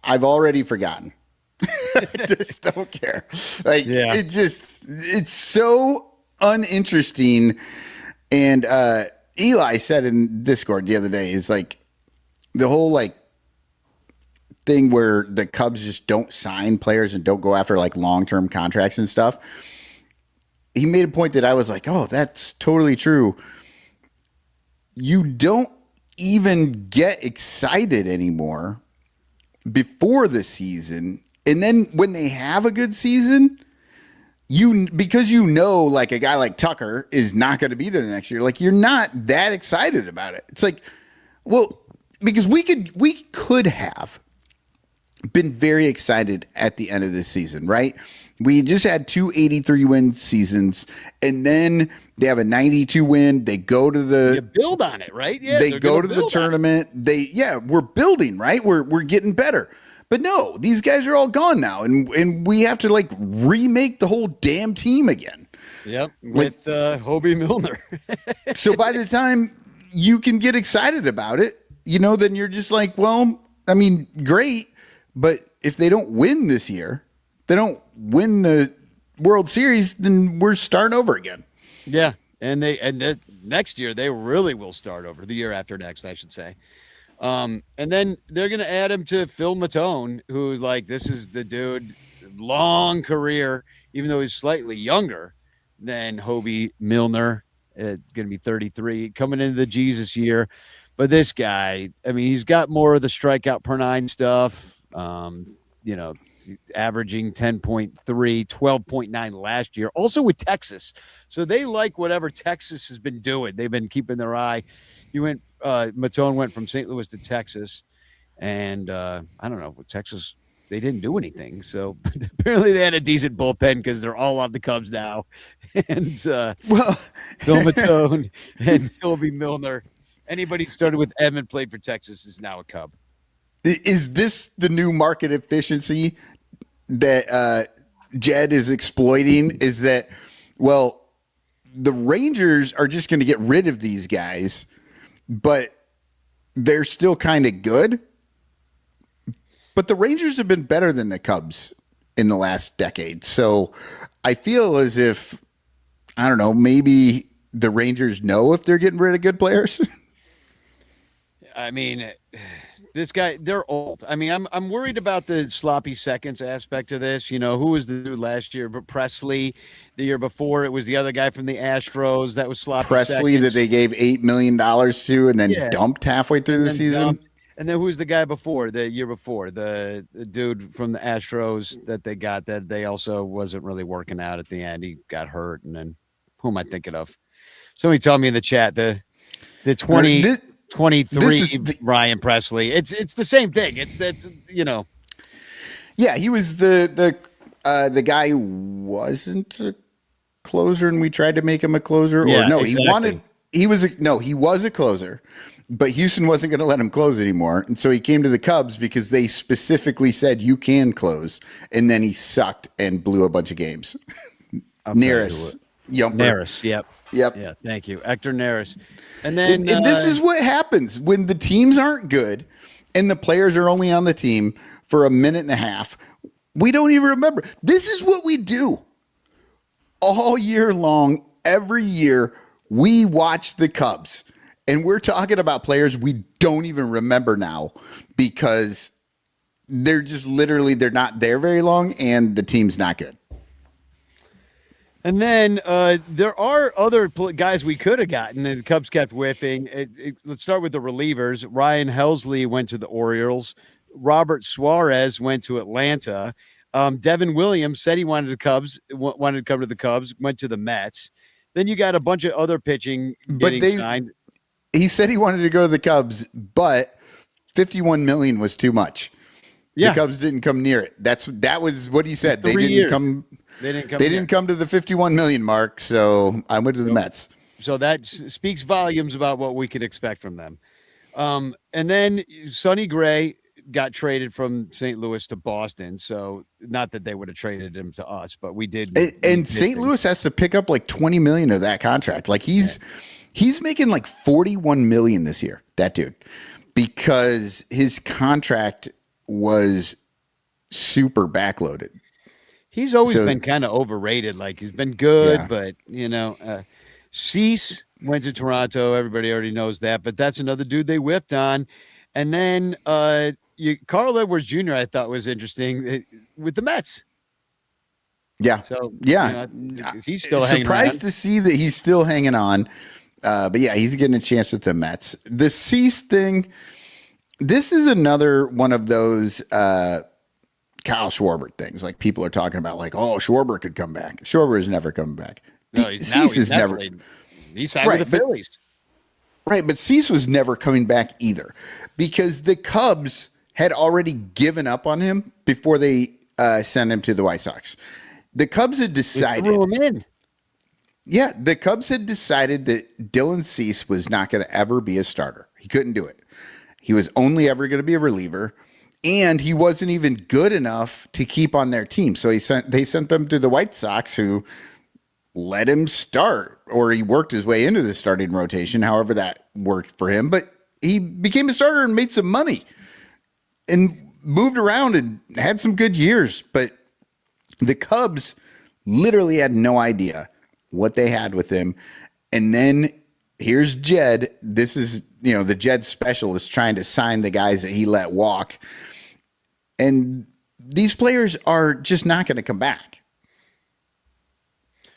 I've already forgotten. I just don't care. It's so uninteresting. And Eli said in Discord the other day, is like the whole thing where the Cubs just don't sign players and don't go after long-term contracts and stuff. He made a point that I was like, oh, that's totally true. You don't even get excited anymore before the season. And then when they have a good season, because a guy like Tucker is not going to be there the next year, you're not that excited about it. It's because we could have been very excited at the end of this season, right? We just had 2 83-win seasons, and then they have a 92 win. They go to you build on it, right? Yeah, they go to the tournament. We're building, right? We're getting better. But no, these guys are all gone now, and we have to remake the whole damn team again. Yep, with Hobie Milner. So by the time you can get excited about it, then you're just great. But if they don't win this year, they don't win the World Series, then we're starting over again. Yeah, and next year they really will start over. The year after next, I should say. And then they're going to add him to Phil Matone, who this is the dude, long career, even though he's slightly younger than Hobie Milner, going to be 33, coming into the Jesus year. But this guy, I mean, he's got more of the strikeout per 9 stuff, averaging 10.3, 12.9 last year, also with Texas. So they like whatever Texas has been doing. They've been keeping their eye. Matone went from St. Louis to Texas, and I don't know, Texas, they didn't do anything. So apparently they had a decent bullpen because they're all on the Cubs now. And Phil Matone and Hobie Milner. Anybody started with M and played for Texas is now a Cub. Is this the new market efficiency that Jed is exploiting? Is that, the Rangers are just going to get rid of these guys, but they're still kind of good. But the Rangers have been better than the Cubs in the last decade. So I feel as if, I don't know, maybe the Rangers know if they're getting rid of good players. I mean, this guy, they're old. I mean, I'm worried about the sloppy seconds aspect of this. Who was the dude last year? But Presley, the year before, it was the other guy from the Astros that was sloppy Presley seconds. That they gave $8 million to and then dumped halfway through the season. Dumped. And then who's the guy before, the year before? The dude from the Astros that they got that they also wasn't really working out at the end. He got hurt. And then who am I thinking of? Somebody tell me in the chat, the 23 Ryan Presley. It's the same thing. Yeah, he was the guy who wasn't a closer, and we tried to make him a closer. Yeah, or no, exactly. he was a closer, but Houston wasn't going to let him close anymore, and so he came to the Cubs because they specifically said you can close, and then he sucked and blew a bunch of games. Neris, Neris, yep. Yeah, thank you, Hector Neris. And then and this is what happens when the teams aren't good and the players are only on the team for a minute and a half. We don't even remember. This is what we do all year long every year we watch the Cubs, and we're talking about players we don't even remember now because they're just literally they're not there very long, and the team's not good. And then there are other guys we could have gotten, and the Cubs kept whiffing. Let's start with the relievers. Ryan Helsley went to the Orioles. Robert Suarez went to Atlanta. Devin Williams said he wanted the Cubs, wanted to come to the Cubs, went to the Mets. Then you got a bunch of other pitching getting signed. He said he wanted to go to the Cubs, but $51 million was too much. Yeah. The Cubs didn't come near it. That was what he said. They didn't come. They didn't come to the 51 million mark. So I went to the Mets. So that speaks volumes about what we could expect from them. And then Sonny Gray got traded from St. Louis to Boston. So not that they would have traded him to us, but we did. And St. Louis has to pick up like 20 million of that contract. Like he's making like 41 million this year. That dude, because his contract was super backloaded. He's always been kind of overrated. Like he's been good, but Cease went to Toronto. Everybody already knows that, but that's another dude they whiffed on. And then Carl Edwards Jr. I thought was interesting with the Mets. Yeah. So he's still surprised to see that he's still hanging on. But yeah, he's getting a chance with the Mets. The Cease thing. This is another one of those Kyle Schwarber things. Like people are talking about, like, oh, Schwarber could come back. Schwarber is never coming back. No, Cease is never. He signed with the Phillies. Right, but Cease was never coming back either because the Cubs had already given up on him before they sent him to the White Sox. The Cubs had decided. They threw him in. Yeah, the Cubs had decided that Dylan Cease was not going to ever be a starter. He couldn't do it. He was only ever going to be a reliever, and he wasn't even good enough to keep on their team. So they sent them to the White Sox, who let him start, or he worked his way into the starting rotation, however that worked for him. But he became a starter and made some money and moved around and had some good years. But the Cubs literally had no idea what they had with him. And then here's Jed. This is, the Jed special is trying to sign the guys that he let walk. And these players are just not going to come back.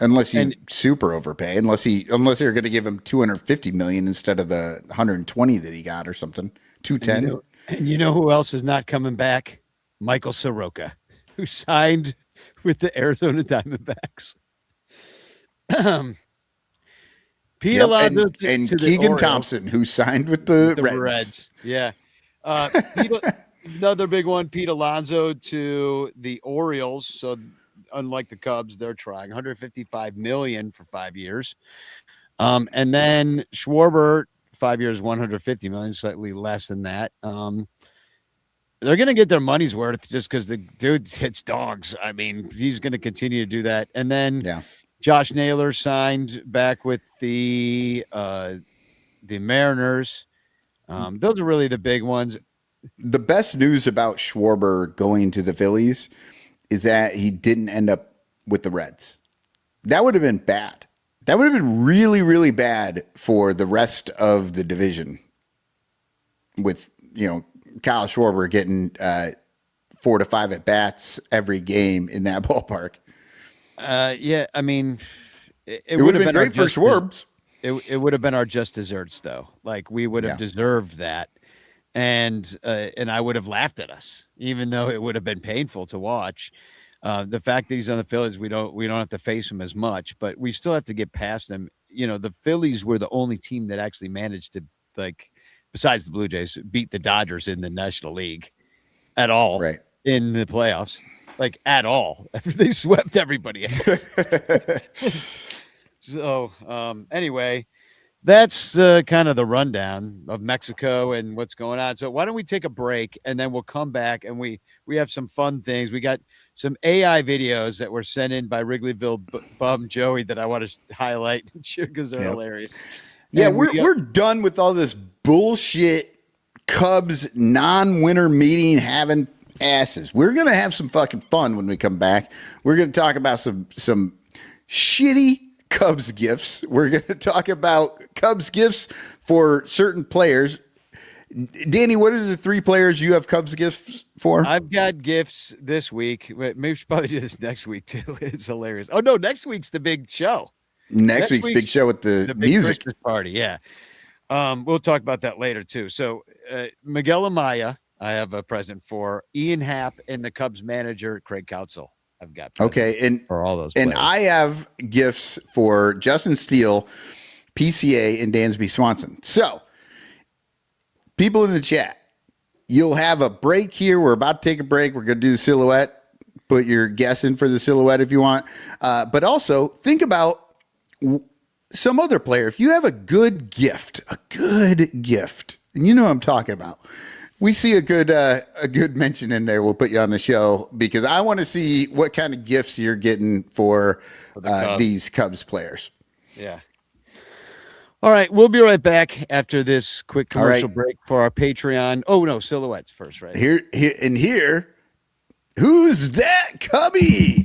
Unless you super overpay, unless you're going to give him $250 million instead of the $120 that he got or something, $210. And you know who else is not coming back? Michael Soroka, who signed with the Arizona Diamondbacks. Pete Alonso and Keegan Thompson, who signed with the Reds. Yeah. Another big one, Pete Alonso to the Orioles. So unlike the Cubs, they're trying $155 million for 5 years. And then Schwarber, 5 years, $150 million, slightly less than that. They're going to get their money's worth just because the dude hits dogs. I mean, he's going to continue to do that. And then Josh Naylor signed back with the Mariners. Those are really the big ones. The best news about Schwarber going to the Phillies is that he didn't end up with the Reds. That would have been bad. That would have been really, really bad for the rest of the division with, Kyle Schwarber getting 4 to 5 at bats every game in that ballpark. Yeah, I mean, it would have been great for Schwarbs. It would have been our just desserts, though. Like we would have deserved that. And I would have laughed at us, even though it would have been painful to watch. The fact that he's on the Phillies, we don't have to face him as much, but we still have to get past him. The Phillies were the only team that actually managed to, like, besides the Blue Jays, beat the Dodgers in the National League at all in the playoffs, like at all. They swept everybody else. So anyway. That's kind of the rundown of Mexico and what's going on. So why don't we take a break and then we'll come back and we have some fun things. We got some AI videos that were sent in by Wrigleyville Bum Joey that I want to highlight because they're hilarious. Yeah, we're done with all this bullshit Cubs non-winter meeting having asses. We're going to have some fucking fun when we come back. We're going to talk about some shitty Cubs gifts. We're going to talk about Cubs gifts for certain players. Danny, what are the 3 players you have Cubs gifts for? I've got gifts this week. Maybe we should probably do this next week too. It's hilarious. Oh no, next week's the big show. Next week's big show with the big music Christmas party. Yeah. We'll talk about that later too. So Miguel Amaya, I have a present for. Ian Happ and the Cubs manager Craig Counsell. I've got and for all those players. And I have gifts for Justin Steele, PCA, and Dansby Swanson. So people in the chat, you'll have a break here. We're about to take a break. We're going to do the silhouette. Put your guess in for the silhouette if you want. But also think about some other player. If you have a good gift, and you know what I'm talking about. We see a good mention in there. We'll put you on the show because I want to see what kind of gifts you're getting for these Cubs players. Yeah. All right, we'll be right back after this quick commercial break for our Patreon. Oh no, silhouettes first, right? Here, who's that Cubby?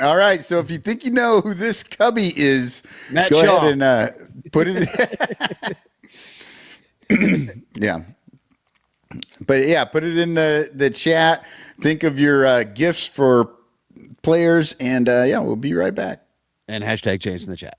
All right, so if you think you know who this Cubby is, Matt go Shaw. ahead and put it. Yeah. But yeah, put it in the chat. Think of your gifts for players, and we'll be right back. And hashtag change in the chat.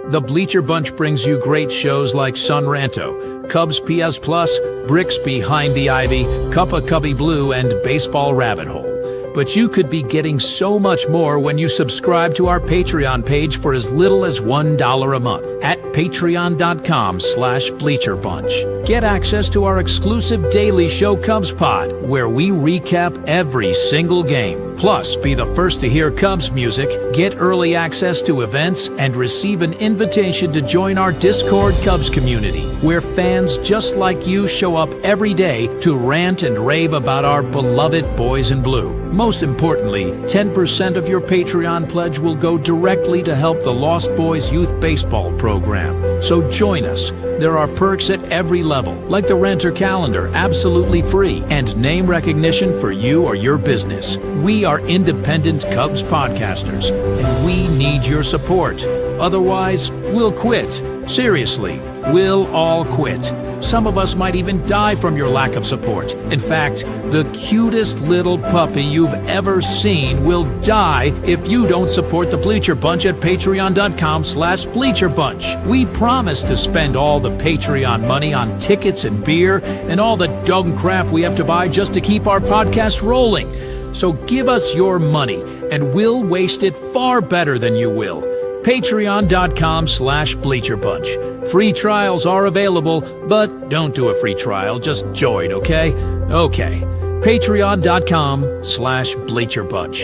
The Bleacher Bunch brings you great shows like Sun Ranto, Cubs PS Plus, Bricks Behind the Ivy, Cup of Cubby Blue, and Baseball Rabbit Hole. But you could be getting so much more when you subscribe to our Patreon page for as little as $1 a month at patreon.com/BleacherBunch. Get access to our exclusive daily show Cubs Pod, where we recap every single game. Plus, be the first to hear Cubs music, get early access to events, and receive an invitation to join our Discord Cubs community, where fans just like you show up every day to rant and rave about our beloved boys in blue. Most importantly, 10% of your Patreon pledge will go directly to help the Lost Boys Youth Baseball program. So join us. There are perks at every level, like the Renter Calendar, absolutely free, and name recognition for you or your business. We are independent Cubs podcasters, and we need your support. Otherwise, we'll quit. Seriously, we'll all quit. Some of us might even die from your lack of support. In fact, the cutest little puppy you've ever seen will die if you don't support the Bleacher Bunch at patreon.com/BleacherBunch. We promise to spend all the Patreon money on tickets and beer and all the dung crap we have to buy just to keep our podcast rolling. So give us your money, and we'll waste it far better than you will. Patreon.com/BleacherBunch. Free trials are available, but don't do a free trial. Just join, okay? Okay. Patreon.com/BleacherBunch.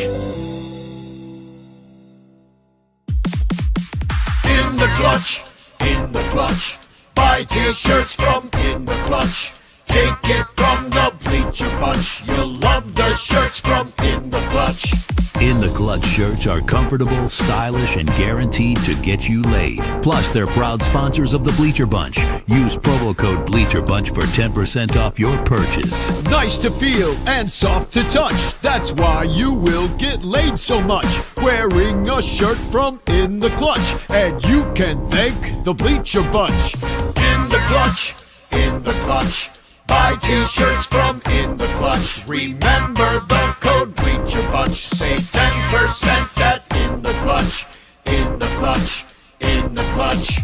In the clutch, in the clutch. Buy t-shirts from In the Clutch. Take it from the Bleacher Bunch. You'll love the shirts from In the Clutch. In the Clutch shirts are comfortable, stylish, and guaranteed to get you laid. Plus, they're proud sponsors of the Bleacher Bunch. Use promo code Bleacher Bunch for 10% off your purchase. Nice to feel and soft to touch. That's why you will get laid so much. Wearing a shirt from In the Clutch. And you can thank the Bleacher Bunch. In the Clutch, in the Clutch. Buy t-shirts from In the Clutch. Remember the code Bleacher Bunch. Save 10% at In the Clutch. In the Clutch. In the Clutch.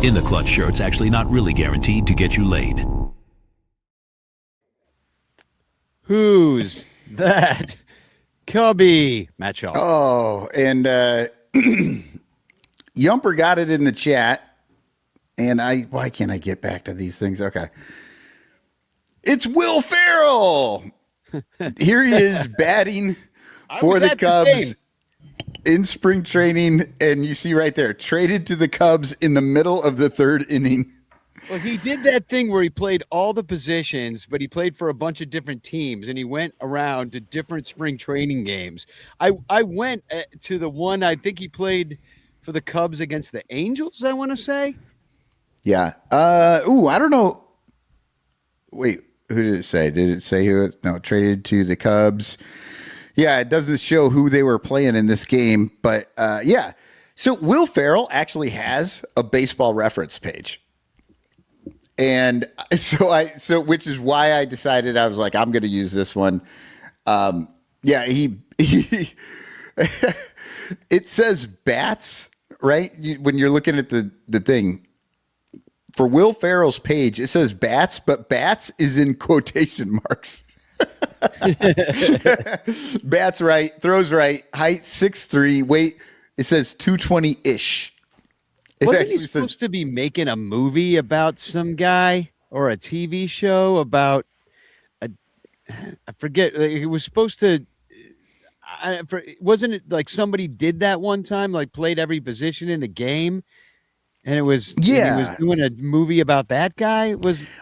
In the Clutch shirts actually not really guaranteed to get you laid. Who's that Cubby? Matt Shaw. Oh, and Yumper got it in the chat. And why can't I get back to these things? Okay. It's Will Ferrell. Here he is batting for the Cubs in spring training. And you see right there, traded to the Cubs in the middle of the third inning. Well, he did that thing where he played all the positions, but he played for a bunch of different teams, and he went around to different spring training games. I went to the one, I think he played for the Cubs against the Angels, I want to say. Yeah. I don't know. Wait. Who did it say? Did it say who? No, traded to the Cubs Yeah, it doesn't show who they were playing in this game, but yeah. So Will Ferrell actually has a baseball reference page. And so which is why I decided I was like, I'm going to use this one. Yeah, he it says bats, right? When you're looking at the thing for Will Ferrell's page, it says bats, but bats is in quotation marks. Bats right, throws right, height 6'3", weight, it says 220-ish. Wasn't he supposed to be making a movie about some guy or a TV show about I forget. He was supposed to. Wasn't it like somebody did that one time? Like played every position in a game, and it was and he was doing a movie about that guy.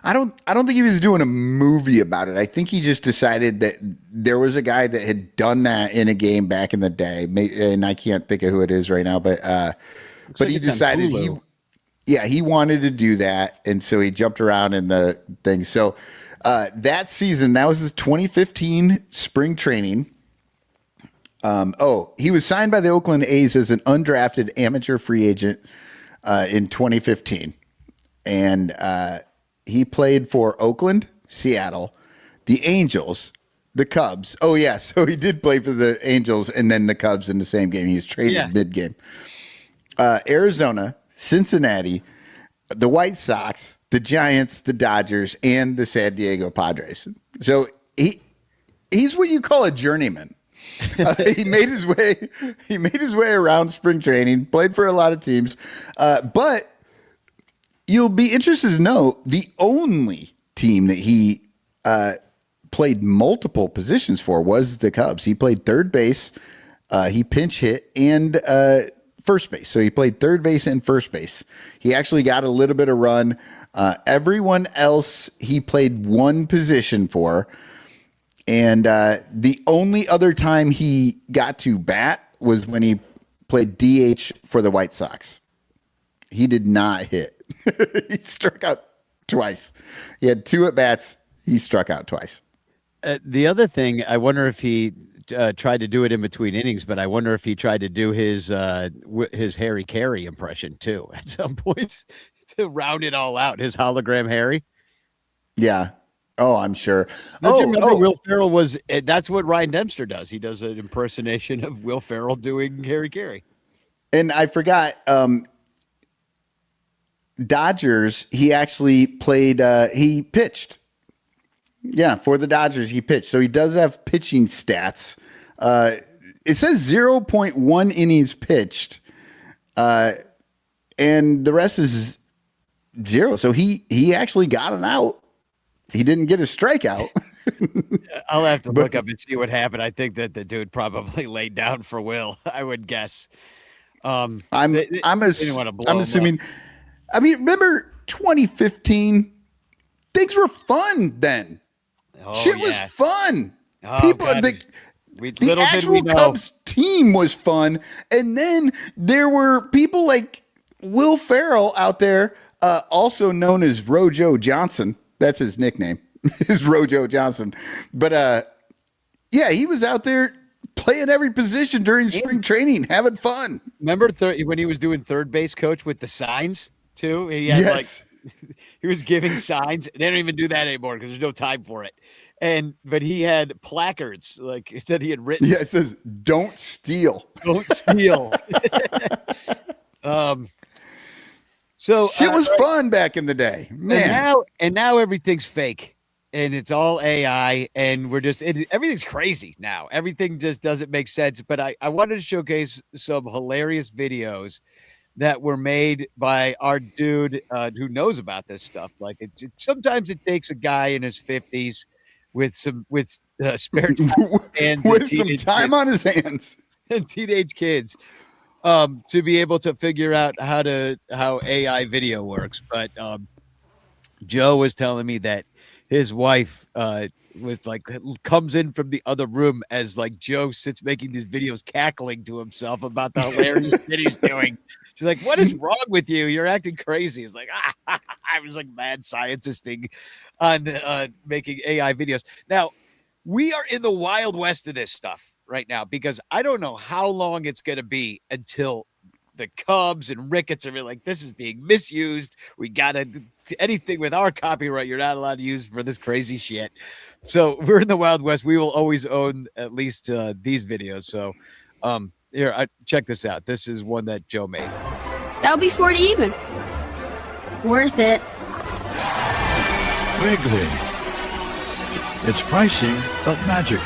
I don't think he was doing a movie about it. I think he just decided that there was a guy that had done that in a game back in the day, and I can't think of who it is right now, but like he decided he wanted to do that, and so he jumped around in the thing. So that season, that was his 2015 spring training. He was signed by the Oakland A's as an undrafted amateur free agent in 2015, and he played for Oakland, Seattle, the Angels, the Cubs. Oh yeah, so he did play for the Angels and then the Cubs in the same game. He was traded mid-game. Arizona, Cincinnati, the White Sox, the Giants, the Dodgers, and the San Diego Padres. So he's what you call a journeyman. He made his way around spring training, played for a lot of teams, but you'll be interested to know the only team that he played multiple positions for was the Cubs. He played third base, he pinch hit, and first base. So he played third base and first base. He actually got a little bit of run. Everyone else he played one position for. And the only other time he got to bat was when he played DH for the White Sox. He did not hit. He struck out twice. He had 2 at-bats. He struck out twice. The other thing, I wonder if he tried to do it in between innings, but I wonder if he tried to do his Harry Carey impression too at some point to round it all out. His hologram Harry. Yeah. Oh, I'm sure. Don't you remember Will Ferrell was? That's what Ryan Dempster does. He does an impersonation of Will Ferrell doing Harry Carey. And I forgot. Dodgers. He actually played. He pitched. Yeah, for the Dodgers, he pitched. So he does have pitching stats. It says 0.1 innings pitched, and the rest is 0. So he actually got an out. He didn't get a strikeout. I'll have to look up and see what happened. I think that the dude probably laid down for Will. I would guess. I'm assuming. I mean, remember 2015? Things were fun then. Oh, shit was fun. Oh, People, God. the actual Cubs team was fun, and then there were people like Will Ferrell out there, also known as Rojo Johnson. That's his nickname, is Rojo Johnson. But yeah, he was out there playing every position during spring training, having fun. Remember when he was doing third base coach with the signs too? He had he was giving signs. They don't even do that anymore because there's no time for it. But he had placards like that he had written. Yeah, it says "Don't steal." Don't steal. So shit was fun back in the day, man. And now everything's fake, and it's all AI, and everything's crazy now. Everything just doesn't make sense. But I wanted to showcase some hilarious videos that were made by our dude who knows about this stuff. Like sometimes it takes a guy in his 50s with spare time and with some time on his hands and teenage kids. To be able to figure out how AI video works. But Joe was telling me that his wife was like comes in from the other room as like Joe sits making these videos cackling to himself about the hilarious shit he's doing. She's like, "What is wrong with you? You're acting crazy." It's like, I was like mad scientist thing on making AI videos. Now, we are in the wild west of this stuff. right now because I don't know how long it's going to be until the Cubs and Ricketts are like, this is being misused. We got to anything with our copyright you're not allowed to use for this crazy shit. So we're in the Wild West. We will always own at least these videos. So here, check this out. This is one that Joe made. That'll be 40 even. Worth it. Wrigley. It's pricey, but magical.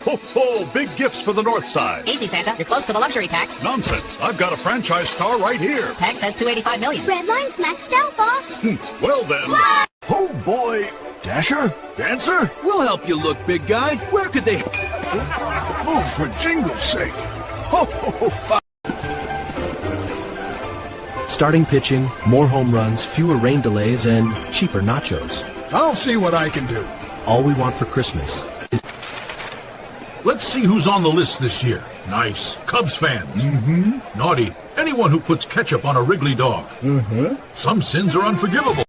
Ho, ho! Big gifts for the North Side. Easy, Santa. You're close to the luxury tax. Nonsense. I've got a franchise star right here. Tax says $285 million. Red line's maxed out, boss. Well then. Oh boy! Dasher? Dancer? We'll help you look, big guy. Where could they... Oh, for jingle's sake. Ho, ho, ho, fi- Starting pitching, more home runs, fewer rain delays, and cheaper nachos. I'll see what I can do. All we want for Christmas is... Let's see who's on the list this year. Nice. Cubs fans. Mm-hmm. Naughty. Anyone who puts ketchup on a Wrigley dog. Mm-hmm. Some sins are unforgivable.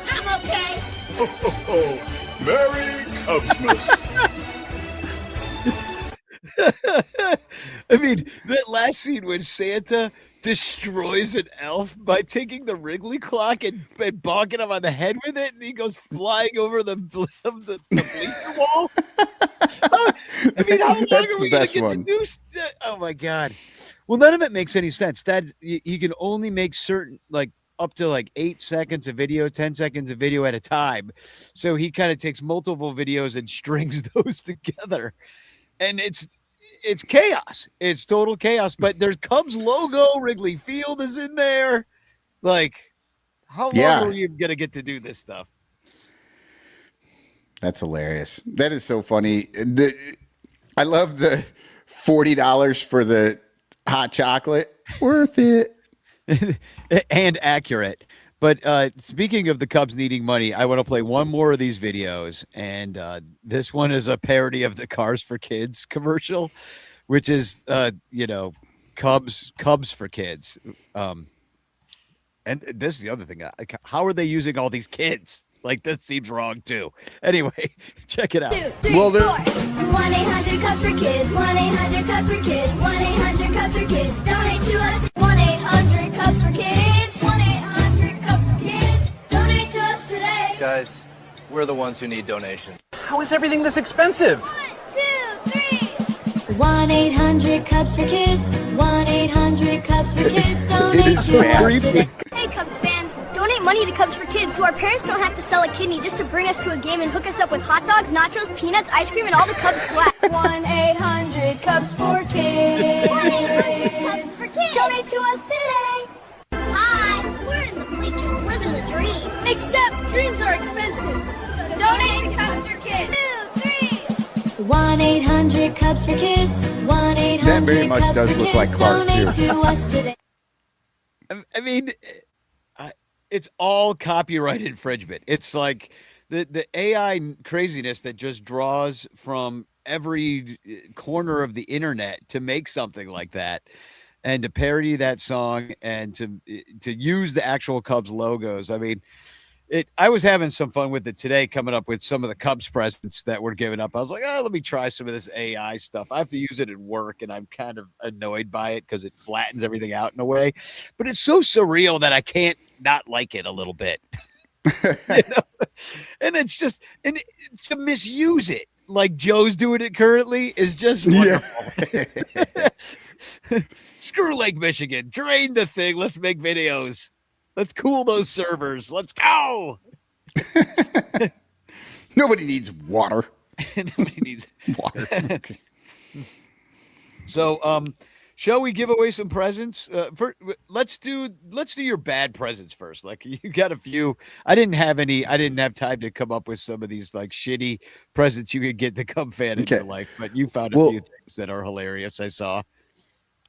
I'm okay. Ho, ho, ho. Merry Cubsmas. I mean, that last scene when Santa destroys an elf by taking the Wrigley clock and bonking him on the head with it, and he goes flying over the bleacher wall. I mean, how long are we going to get to do? Oh my god! Well, none of it makes any sense. That you can only make certain up to 8 seconds of video, 10 seconds of video at a time. So he kind of takes multiple videos and strings those together, and it's chaos. It's total chaos. But there's Cubs logo. Wrigley Field is in there. How long are you gonna get to do this stuff? That's hilarious. That is so funny. I love the $40 for the hot chocolate. Worth it. And accurate. But speaking of the Cubs needing money, I want to play one more of these videos. And this one is a parody of the Cars for Kids commercial, which is, Cubs for Kids. And this is the other thing. How are they using all these kids? This seems wrong, too. Anyway, check it out. 2, 3, 4. 1-800-Cubs for Kids. 1-800-Cubs for Kids. 1-800-Cubs for Kids. Donate to us. 1-800-Cubs for Kids. 1-800-Cubs for Kids. Donate to us today. Guys, we're the ones who need donations. How is everything this expensive? 1, 2, 3. 1-800-Cubs for Kids. 1-800-Cubs for Kids. Donate It is to us creepy. today. Hey, Cubs fans. Donate money to Cubs for Kids so our parents don't have to sell a kidney just to bring us to a game and hook us up with hot dogs, nachos, peanuts, ice cream, and all the Cubs swag. 1-800-Cubs for Kids. 1-800-Cubs for Kids. Donate to us today. Hi, we're in the bleachers living the dream. Except dreams are expensive. So donate to Cubs for Kids. 2, 3. 1-800-Cubs for Kids. 1-800-Cubs That very much does look like Clark, Donate too. to us today. I mean, it's all copyright infringement. It's like the AI craziness that just draws from every corner of the internet to make something like that, and to parody that song and to use the actual Cubs logos. I mean, I was having some fun with it today, coming up with some of the Cubs presents that were given up. I was like, let me try some of this AI stuff. I have to use it at work, and I'm kind of annoyed by it because it flattens everything out in a way. But it's so surreal that I can't not like it a little bit. And it's just, and to misuse it like Joe's doing it currently is just wonderful. Yeah. Screw Lake Michigan. Drain the thing. Let's make videos. Let's cool those servers. Let's go. Nobody needs water. Nobody needs Water. Okay. So, shall we give away some presents? Let's do your bad presents first. You got a few. I didn't have time to come up with some of these shitty presents you could get the Cub fan in your life, but you found a few things that are hilarious. I saw.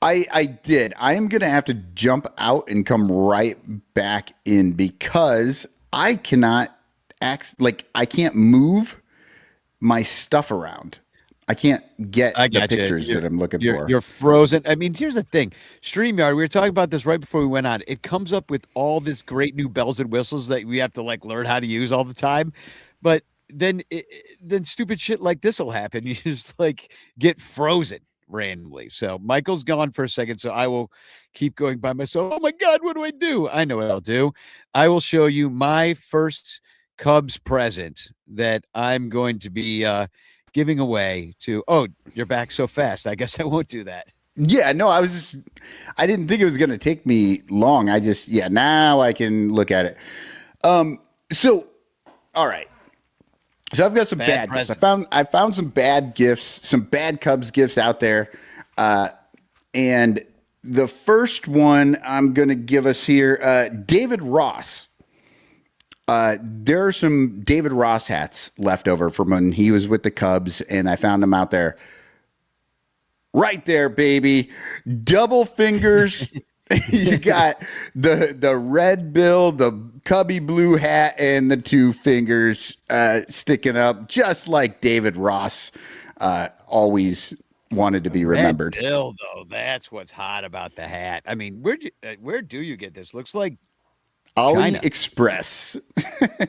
I did. I am going to have to jump out and come right back in because I cannot I can't move my stuff around. I can't get the pictures that I'm looking for. You're frozen. I mean, here's the thing. StreamYard, we were talking about this right before we went on. It comes up with all this great new bells and whistles that we have to learn how to use all the time. But then stupid shit like this will happen. You just like get frozen randomly. So Michael's gone for a second, so I will keep going by myself. Oh my God, what do I do? I know what I'll do. I will show you my first Cubs present that I'm going to be giving away to. Oh, you're back so fast. I guess I won't do that. Yeah, no, I didn't think it was going to take me long. Now I can look at it. So, all right. So I've got some bad gifts. I found some bad gifts, some bad Cubs gifts out there. And the first one I'm going to give us here, David Ross. There are some David Ross hats left over from when he was with the Cubs, and I found them out there. Right there, baby. Double fingers. You got the red bill, the cubby blue hat, and the two fingers sticking up, just like David Ross always wanted to be remembered. Red bill, though, that's what's hot about the hat. I mean, where do you get this? Looks like AliExpress.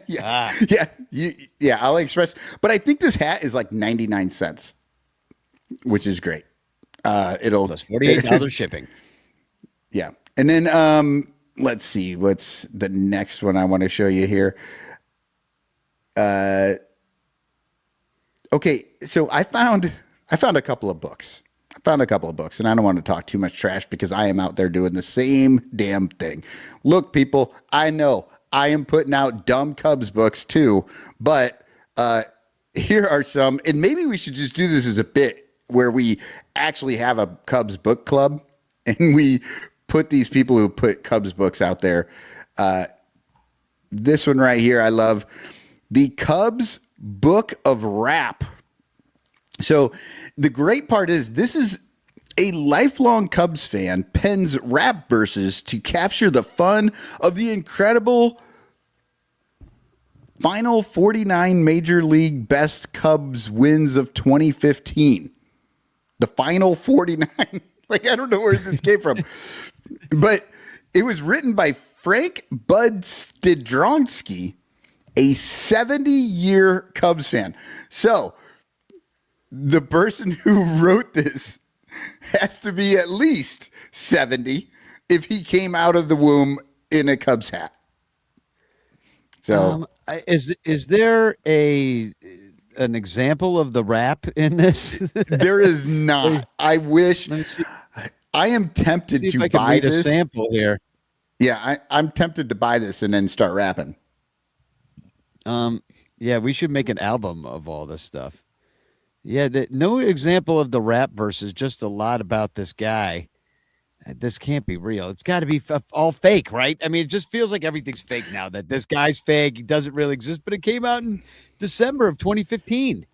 Yes. Yeah, AliExpress. But I think this hat is like 99 cents, which is great. It'll plus $48 shipping. Yeah. And then let's see, what's the next one I want to show you here. Okay, so I found a couple of books. And I don't want to talk too much trash because I am out there doing the same damn thing. Look, people, I know I am putting out dumb Cubs books too, but here are some, and maybe we should just do this as a bit where we actually have a Cubs book club and we put these people who put Cubs books out there. This one right here, I love the Cubs Book of Rap. So the great part is this is a lifelong Cubs fan pens rap verses to capture the fun of the incredible final 49 Major League Best Cubs wins of 2015. The final 49. Like, I don't know where this came from. But it was written by Frank Bud Stidronsky, a 70-year Cubs fan. So the person who wrote this has to be at least 70 if he came out of the womb in a Cubs hat. So is there an example of the rap in this? There is not. I wish. I am tempted to buy this. A sample here. Yeah, I'm tempted to buy this and then start rapping. Yeah, we should make an album of all this stuff. Yeah, no example of the rap verses, just a lot about this guy. This can't be real. It's got to be all fake, right? I mean, it just feels like everything's fake now, that this guy's fake. He doesn't really exist, but it came out in December of 2015.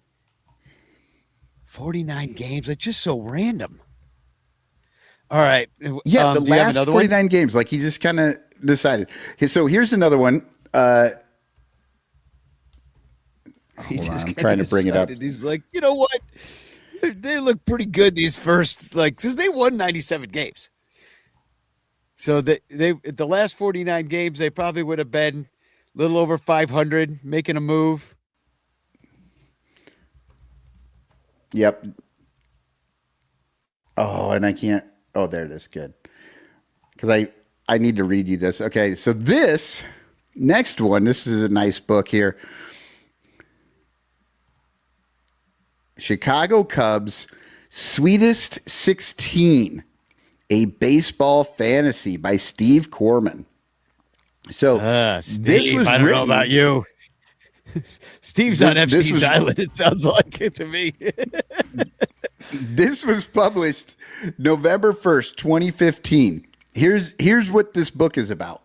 49 games. It's just so random. All right. Yeah, the last 49 games. Like, he just kind of decided. So here's another one. I'm trying to bring it up. He's like, you know what? They look pretty good these first, because they won 97 games. So the last 49 games, they probably would have been a little over 500, making a move. Yep. Oh, and I can't. Oh, there it is. Good. Because I need to read you this. Okay, so this next one, this is a nice book here. Chicago Cubs Sweetest 16, a baseball fantasy by Steve Corman. So Steve, this was I don't know about you. Steve's on Epstein's Island, it sounds like it to me. This was published November 1st, 2015. Here's what this book is about.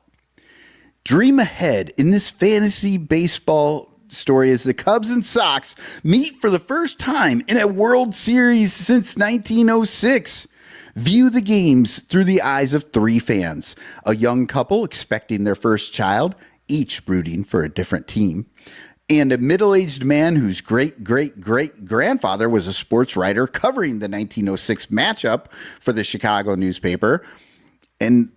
Dream ahead in this fantasy baseball story as the Cubs and Sox meet for the first time in a World Series since 1906. View the games through the eyes of three fans, a young couple expecting their first child, each rooting for a different team, and a middle-aged man whose great-great-great-grandfather was a sports writer covering the 1906 matchup for the Chicago newspaper. And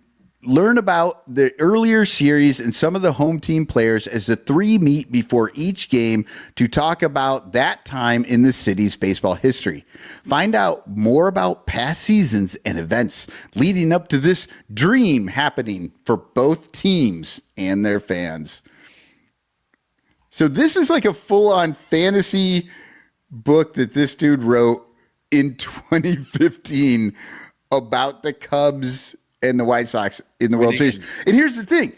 Learn about the earlier series and some of the home team players as the three meet before each game to talk about that time in the city's baseball history. Find out more about past seasons and events leading up to this dream happening for both teams and their fans. So this is like a full-on fantasy book that this dude wrote in 2015 about the Cubs and the White Sox in the World Series. And here's the thing.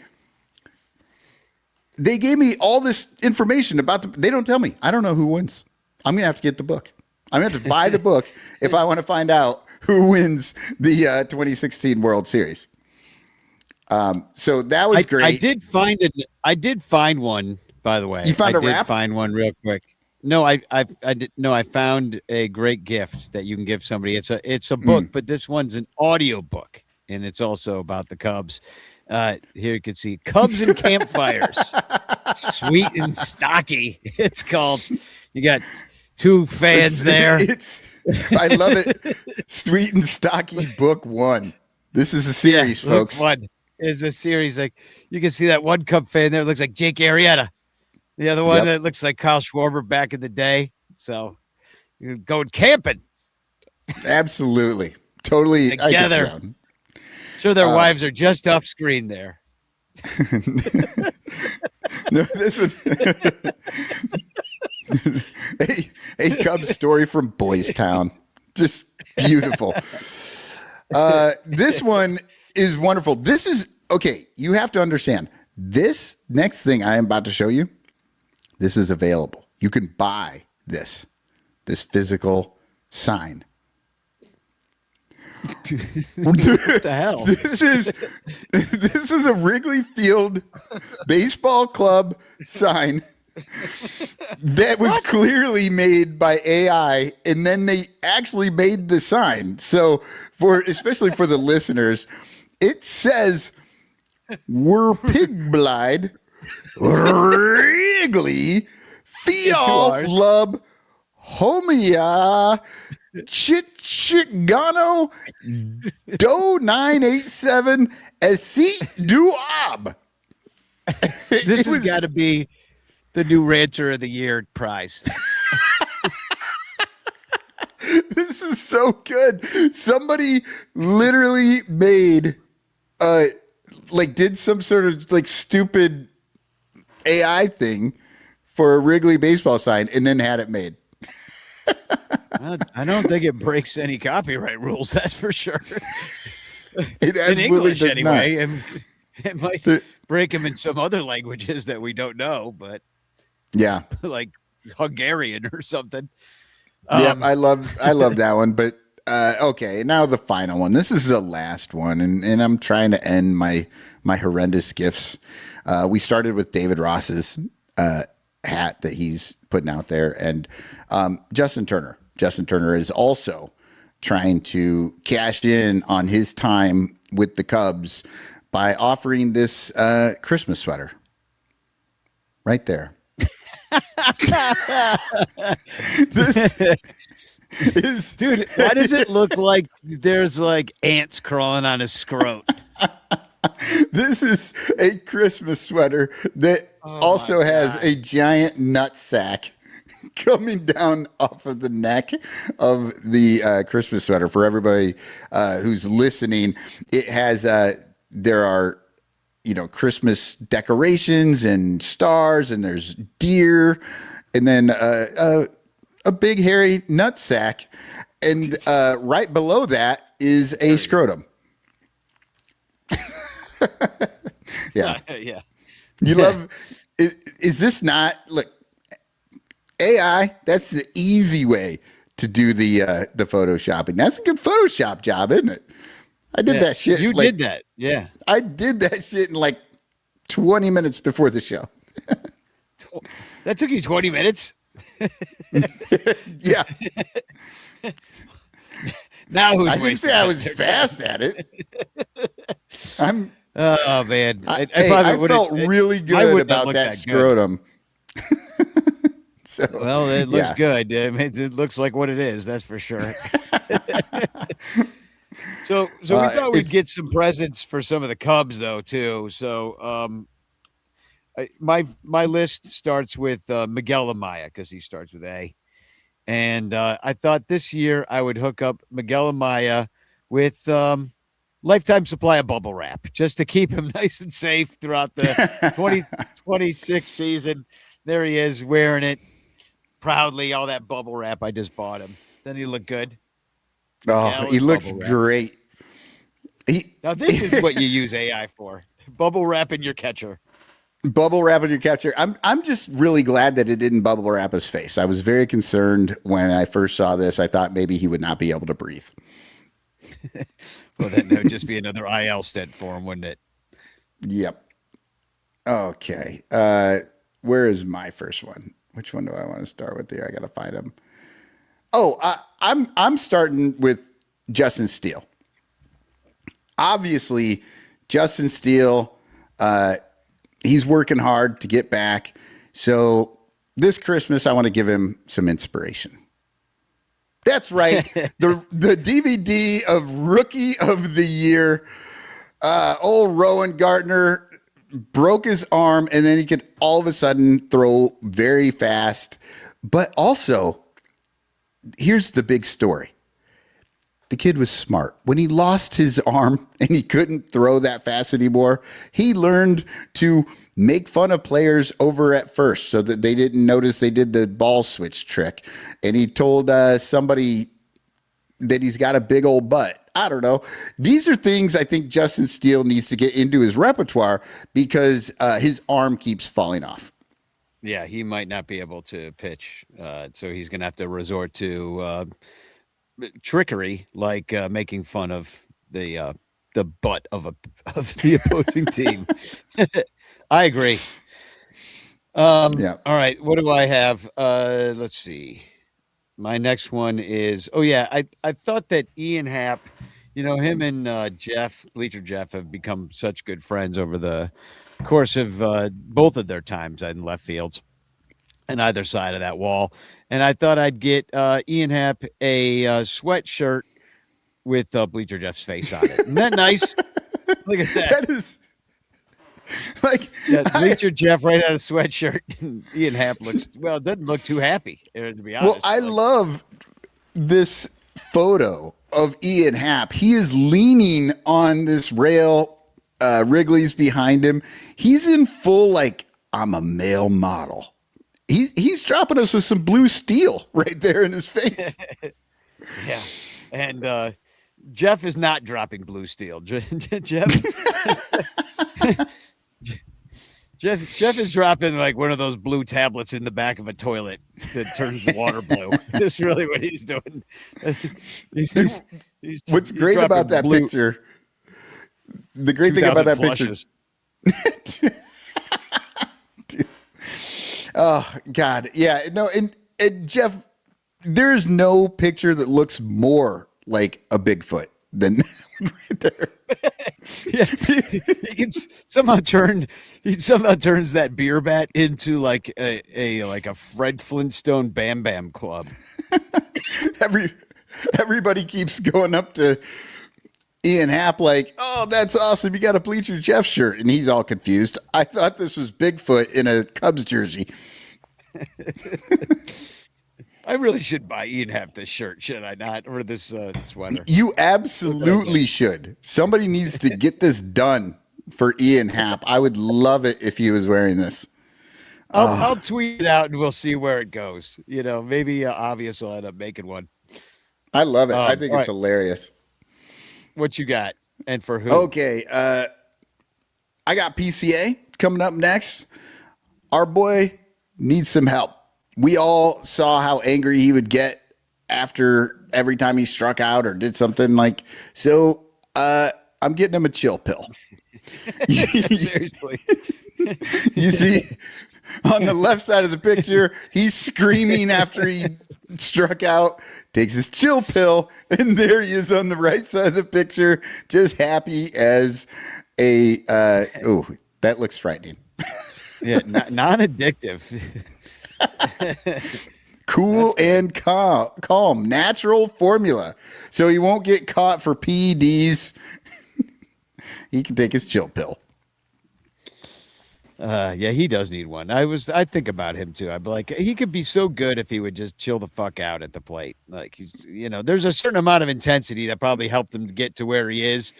They gave me all this information about they don't tell me. I don't know who wins. I'm going to have to get the book. I'm going to have to buy the book if I want to find out who wins the 2016 World Series. So that was great. I did find one, by the way. You found a rap? I did find one real quick. No, I found a great gift that you can give somebody. It's a book, but this one's an audio book. And it's also about the Cubs. Here you can see Cubs and Campfires. Sweet and stocky. It's called. You got two fans there. I love it. Sweet and Stocky Book 1. This is a series, folks. Book 1 is a series. Like you can see that one Cub fan there looks like Jake Arrieta. The other one that looks like Kyle Schwarber back in the day. So you're going camping. Absolutely. Totally. Together. Sure, their wives are just off screen there. No, this one. a Cubs story from Boys Town. Just beautiful. This one is wonderful. This is okay. You have to understand this next thing I am about to show you. This is available. You can buy this physical sign. What the hell? This is a Wrigley Field baseball club sign that was clearly made by AI, and then they actually made the sign. So especially for the listeners, it says we're pig blind Wrigley Field Lub Homia Chicano Do 987 Esi Duab. This has got to be the new Rancher of the Year prize. This is so good. Somebody literally made did some sort of like stupid AI thing for a Wrigley baseball sign and then had it made. I don't think it breaks any copyright rules. That's for sure. It absolutely in English, does anyway. not. It might break them in some other languages that we don't know, but yeah, like Hungarian or something. Yeah, I love that one. But okay, now the final one. This is the last one, and I'm trying to end my horrendous gifts. We started with David Ross's hat that he's putting out there, and Justin Turner. Justin Turner is also trying to cash in on his time with the Cubs by offering this Christmas sweater right there. This is, dude, why does it look like there's like ants crawling on his scrot? This is a Christmas sweater that also has a giant nut sack coming down off of the neck of the Christmas sweater. For everybody who's listening, it has there are Christmas decorations and stars, and there's deer, and then a big hairy nut sack, and right below that is a scrotum. Yeah. Yeah. You love, is this not, look, AI, that's the easy way to do the Photoshopping. That's a good Photoshop job, isn't it? I did that shit. You did that. Yeah. I did that shit in like 20 minutes before the show. That took you 20 minutes? Yeah. Now who's I didn't say I was fast at it. Oh man, I felt really good about that scrotum. Well, it looks good. I mean, it looks like what it is. That's for sure. So we thought we'd get some presents for some of the Cubs though too. So my list starts with Miguel Amaya because he starts with A, and I thought this year I would hook up Miguel Amaya with lifetime supply of bubble wrap just to keep him nice and safe throughout the 2026 season. There he is wearing it proudly, all that bubble wrap I just bought him. Then he looked good. Oh, he looks great. Now this is what you use AI for. Bubble wrap in your catcher. Bubble wrap in your catcher. I'm just really glad that it didn't bubble wrap his face. I was very concerned when I first saw this. I thought maybe he would not be able to breathe. Well, then there would just be another IL stint for him, wouldn't it? Yep. Okay. Where is my first one? Which one do I want to start with here? I got to find him. Oh, I'm starting with Justin Steele. Obviously, Justin Steele, he's working hard to get back. So this Christmas, I want to give him some inspiration. That's right. The DVD of Rookie of the Year, old Rowan Gardner broke his arm, and then he could all of a sudden throw very fast. But also, here's the big story. The kid was smart. When he lost his arm and he couldn't throw that fast anymore, he learned to make fun of players over at first so that they didn't notice they did the ball switch trick. And he told somebody that he's got a big old butt. I don't know. These are things I think Justin Steele needs to get into his repertoire because his arm keeps falling off. Yeah, he might not be able to pitch. So he's going to have to resort to trickery, like making fun of the butt of the opposing team. I agree. Yeah. All right. What do I have? Let's see. My next one is, I thought that Ian Happ, him and Bleacher Jeff have become such good friends over the course of both of their times in left fields on either side of that wall. And I thought I'd get Ian Happ a sweatshirt with Bleacher Jeff's face on it. Isn't that nice? Look at that. That is like Bleacher Jeff right out of sweatshirt. Ian Happ doesn't look too happy, to be honest. Well, I love this photo of Ian Happ. He is leaning on this rail. Wrigley's behind him. He's in full, I'm a male model. He's dropping us with some blue steel right there in his face. Yeah. And Jeff is not dropping blue steel. Jeff is dropping one of those blue tablets in the back of a toilet that turns the water blue. That's really what he's doing. What's great about that picture? The great thing about that flushes. picture. Oh God, yeah, no, and Jeff, there's no picture that looks more like a Bigfoot than right there. Yeah, he somehow turns that beer bat into a Fred Flintstone Bam Bam Club. Everybody keeps going up to Ian Happ oh, that's awesome. You got a Bleacher Jeff shirt. And he's all confused. I thought this was Bigfoot in a Cubs jersey. I really should buy Ian Happ this shirt, should I not? Or this sweater. You absolutely should. Somebody needs to get this done for Ian Happ. I would love it if he was wearing this. I'll tweet it out and we'll see where it goes. Maybe Obvious will end up making one. I love it. I think it's hilarious. What you got? And for who? Okay. I got PCA coming up next. Our boy needs some help. We all saw how angry he would get after every time he struck out or did something so. I'm getting him a chill pill. Seriously. You see on the left side of the picture, he's screaming after he struck out, takes his chill pill, and there he is on the right side of the picture, just happy as a that looks frightening. Yeah, non-addictive. Cool and calm. Natural formula. So he won't get caught for PEDs. He can take his chill pill. Yeah, he does need one. I think about him too. I'd be like, he could be so good if he would just chill the fuck out at the plate. Like he's, there's a certain amount of intensity that probably helped him get to where he is.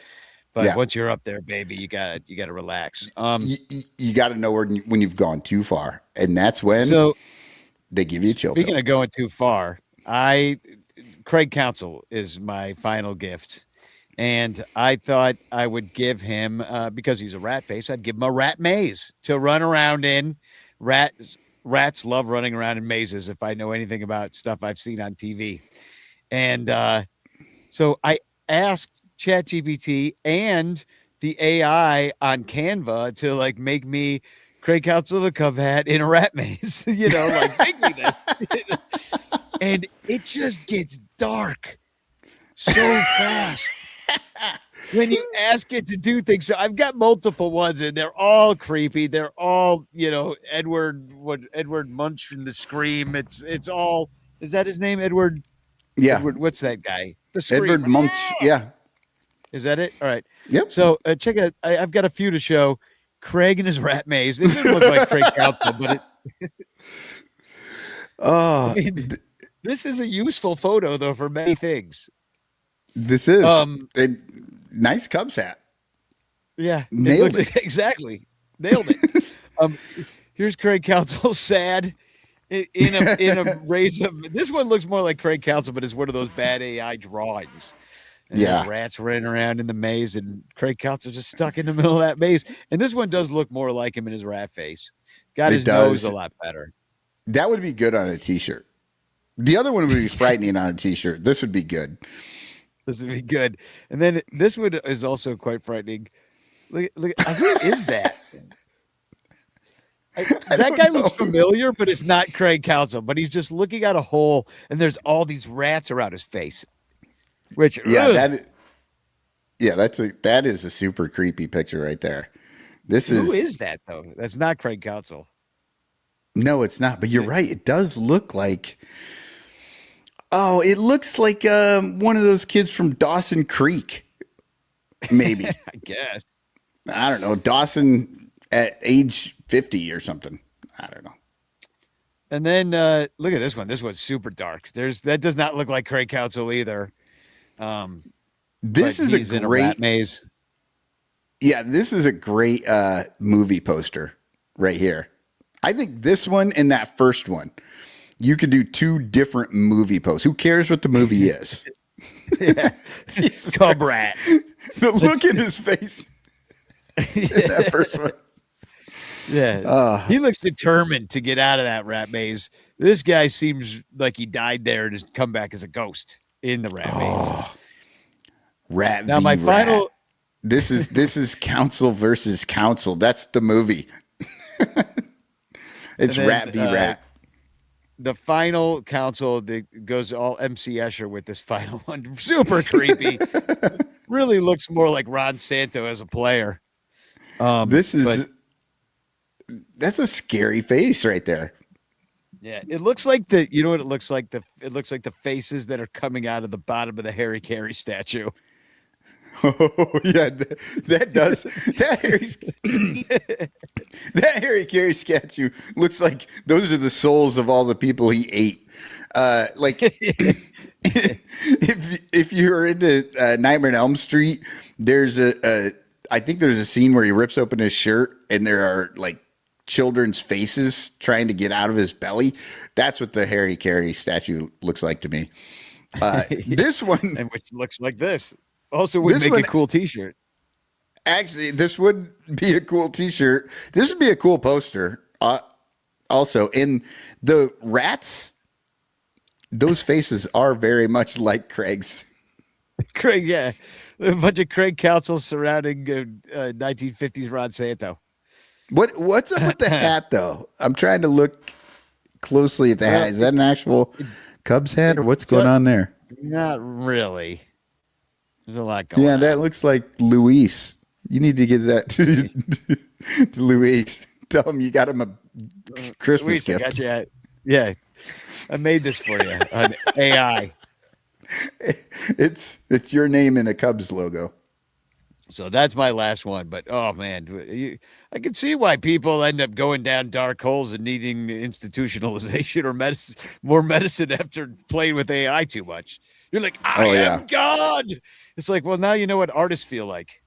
But once you're up there, baby, you gotta relax. You got to know when you've gone too far, and that's when they give you a chill pill. Speaking of going too far, Craig Counsell is my final gift. And I thought I would give him, because he's a rat face, I'd give him a rat maze to run around in. Rats love running around in mazes, if I know anything about stuff I've seen on TV. And so I asked ChatGPT and the AI on Canva to like make me Craig Counsell the Cub hat in a rat maze, make me this. And it just gets dark so fast. When you ask it to do things. So I've got multiple ones and they're all creepy. They're all, Edward Munch from The Scream. It's all, is that his name? Edward? Yeah. Edward, what's that guy? The Scream. Edward Munch. Yeah. Is that it? All right. Yep. So check it out. I've got a few to show. Craig and his rat maze. It doesn't look like Craig Counsell, but this is a useful photo though for many things. This is a nice Cubs hat. Yeah, nailed it. Exactly. Nailed it. Here's Craig Counsell sad in a race of. This one looks more like Craig Counsell, but it's one of those bad AI drawings. And there's rats running around in the maze, and Craig Counsell just stuck in the middle of that maze. And this one does look more like him in his rat face. Got his nose a lot better. That would be good on a T-shirt. The other one would be frightening on a T-shirt. This would be good. This would be good. And then this one is also quite frightening. Look, who is that? That guy looks familiar, but it's not Craig Counsell. But he's just looking at a hole, and there's all these rats around his face. Which that is a super creepy picture right there. Who is that though? That's not Craig Counsell. No, it's not. But you're right. It does look like. Oh, it looks like one of those kids from Dawson Creek. Maybe. I guess. I don't know. Dawson at age 50 or something. I don't know. And then look at this one. This one's super dark. That does not look like Craig Counsell either. This is a great rat maze. Yeah, this is a great movie poster right here. I think this one and that first one, you could do two different movie posts. Who cares what the movie is? Yeah. Cub rat. The look in his face. That first one. Yeah. He looks determined to get out of that rat maze. This guy seems like he died there and has come back as a ghost in the rat maze. Rat now v. my rat. final This is Counsell versus Counsell. That's the movie. It's rat v. rat. The final Counsell that goes all MC Escher with this final one. Super creepy. Really looks more like Ron Santo as a player. That's a scary face right there. Yeah, it looks like you know what it looks like? It looks like the faces that are coming out of the bottom of the Harry Carey statue. Oh yeah, that does. That Harry Carey statue looks like those are the souls of all the people he ate. Like if you're into Nightmare on Elm Street, there's I think there's a scene where he rips open his shirt and there are like children's faces trying to get out of his belly. That's what the Harry Carey statue looks like to me. This one, and which looks like this. Also would make a cool T-shirt. Actually, this would be a cool T-shirt. This would be a cool poster. Also, in the rats, those faces are very much like Craig's. Craig, yeah. A bunch of Craig Counsell surrounding 1950s Ron Santo. What's up with the hat, though? I'm trying to look closely at the hat. Is that an actual Cubs hat, or what's going on there? Not really. There's a lot going on. Yeah, that looks like Luis. You need to get that to Luis. Tell him you got him a Christmas Luis, gift. I got you. Yeah. I made this for you on AI. It's your name in a Cubs logo. So that's my last one. But oh man, I can see why people end up going down dark holes and needing institutionalization or more medicine after playing with AI too much. You're like, I am God. It's like, well, now you know what artists feel like.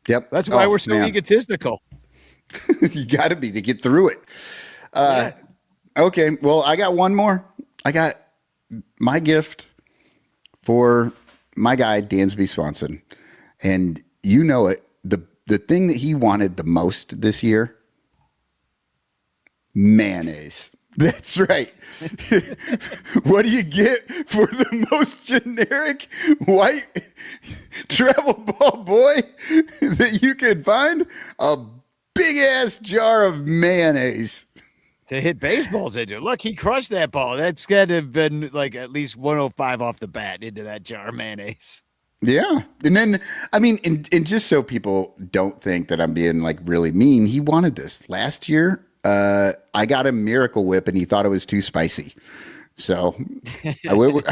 Yep. That's why we're so egotistical. You got to be to get through it. Okay. Well, I got one more. I got my gift for my guy, Dansby Swanson. And you know it. The thing that he wanted the most this year, mayonnaise. That's right. What do you get for the most generic white travel ball boy that you can find? A big ass jar of mayonnaise. To hit baseballs into. Look, he crushed that ball. That's got to have been like at least 105 off the bat into that jar of mayonnaise. Yeah. And then, I mean, and just so people don't think that I'm being like really mean, he wanted this last year. I got him Miracle Whip and he thought it was too spicy. So I went with,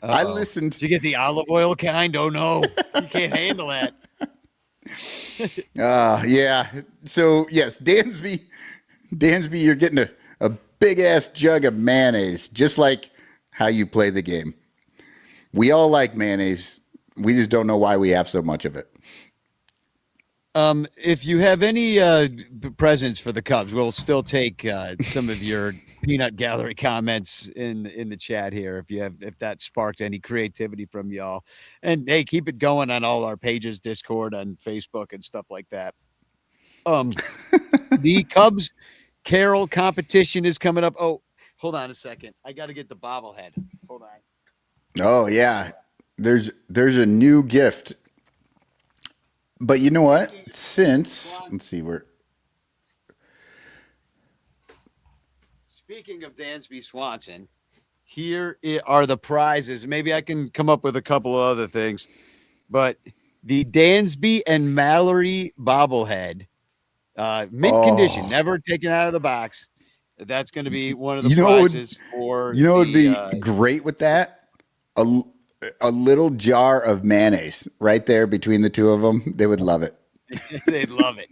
I listened. Did you get the olive oil kind? Oh no, you can't handle that. Yeah. So yes, Dansby, you're getting a big ass jug of mayonnaise, just like how you play the game. We all like mayonnaise. We just don't know why we have so much of it. If you have any presents for the Cubs, we'll still take some of your peanut gallery comments in the chat here. If that sparked any creativity from y'all, and hey, keep it going on all our pages, Discord, on Facebook, and stuff like that. The Cubs Carol competition is coming up. Oh, hold on a second. I got to get the bobblehead. Hold on. Oh yeah, there's a new gift, but you know what? Let's see where. Speaking of Dansby Swanson, here are the prizes. Maybe I can come up with a couple of other things, but the Dansby and Mallory bobblehead, mint condition, never taken out of the box. That's going to be one of the prizes for. You know, what would be great with that. A little jar of mayonnaise right there between the two of them. They would love it. They'd love it.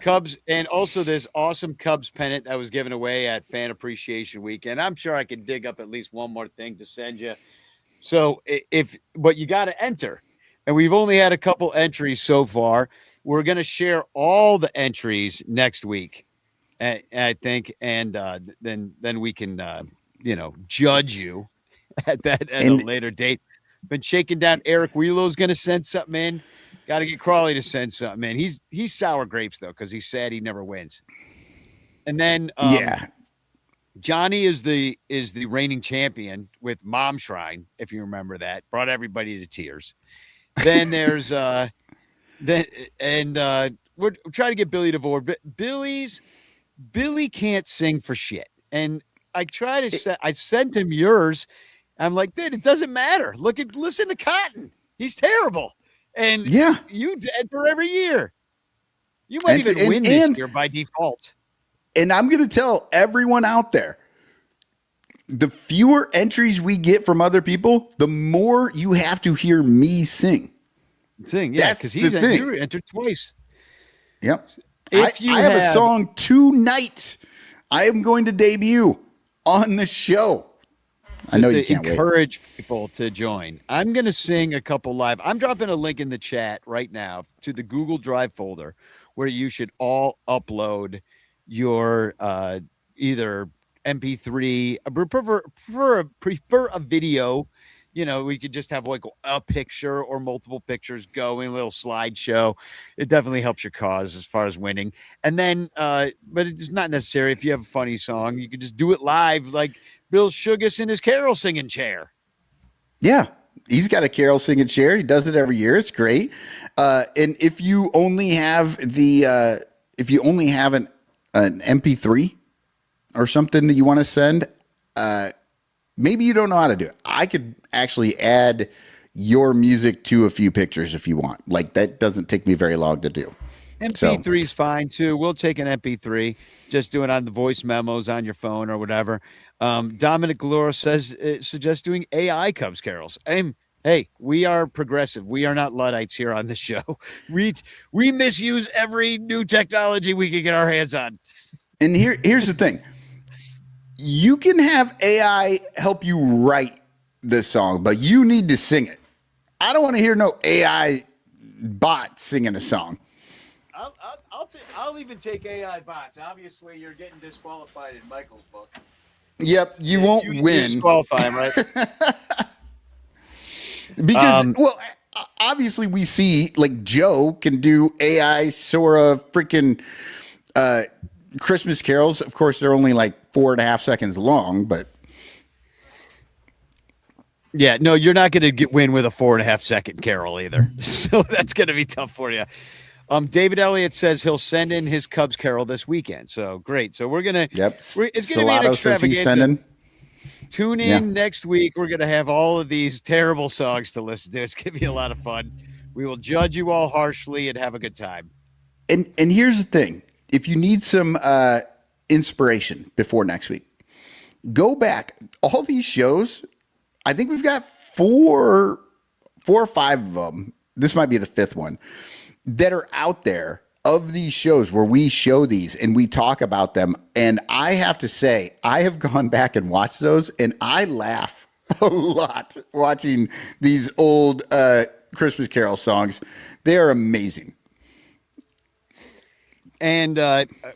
Cubs, and also this awesome Cubs pennant that was given away at Fan Appreciation Weekend. I'm sure I can dig up at least one more thing to send you. So but you got to enter, and we've only had a couple entries so far. We're going to share all the entries next week, I think, and then we can judge you at a later date. Been shaking down. Eric Wheelo's going to send something in. Got to get Crawley to send something in. He's sour grapes though, because he said he never wins. And then Johnny is the reigning champion with Mom Shrine, if you remember that. Brought everybody to tears. Then there's we're trying to get Billy to vote, but Billy can't sing for shit. And I sent him yours. I'm like, dude, it doesn't matter. Listen to Cotton. He's terrible. And you enter every year. You might even win this year by default. And I'm going to tell everyone out there, the fewer entries we get from other people, the more you have to hear me sing. Yeah, because he's entered twice. Yep. I have a song tonight I am going to debut on the show. I know you can't encourage people to join. I'm going to sing a couple live. I'm dropping a link in the chat right now to the Google Drive folder where you should all upload your either MP3. I prefer a video. We could just have like a picture or multiple pictures going, a little slideshow. It definitely helps your cause as far as winning. And then, but it's not necessary. If you have a funny song, you could just do it live, like Bill Sugas in his carol singing chair. Yeah, he's got a carol singing chair. He does it every year. It's great. And if you only have an MP3 or something that you want to send, maybe you don't know how to do it. I could actually add your music to a few pictures if you want. Like, that doesn't take me very long to do. MP3 is fine too. We'll take an MP3. Just do it on the voice memos on your phone or whatever. Dominic Galora says suggests doing AI Cubs carols. Hey, we are progressive. We are not Luddites here on the show. We misuse every new technology we can get our hands on. And here's the thing. You can have AI help you write the song, but you need to sing it. I don't want to hear no AI bot singing a song. I'll even take AI bots. Obviously, you're getting disqualified in Michael's book. Yep, you won't win. Disqualify him, right? Because, obviously we see like Joe can do AI Sora freaking Christmas carols. Of course, they're only like 4.5 seconds long, but yeah, no, you're not going to win with a 4.5 second carol either. So that's going to be tough for you. David Elliott says he'll send in his Cubs carol this weekend. So great. So we're gonna. Yep. It's going to be an Salato says he's extravaganza. sending. Tune in next week. We're going to have all of these terrible songs to listen to. It's going to be a lot of fun. We will judge you all harshly and have a good time. And here's the thing. If you need some inspiration before next week, go back. All these shows, I think we've got four or five of them. This might be the fifth one that are out there of these shows where we show these and we talk about them. And I have to say, I have gone back and watched those and I laugh a lot watching these old Christmas Carol songs. They are amazing. And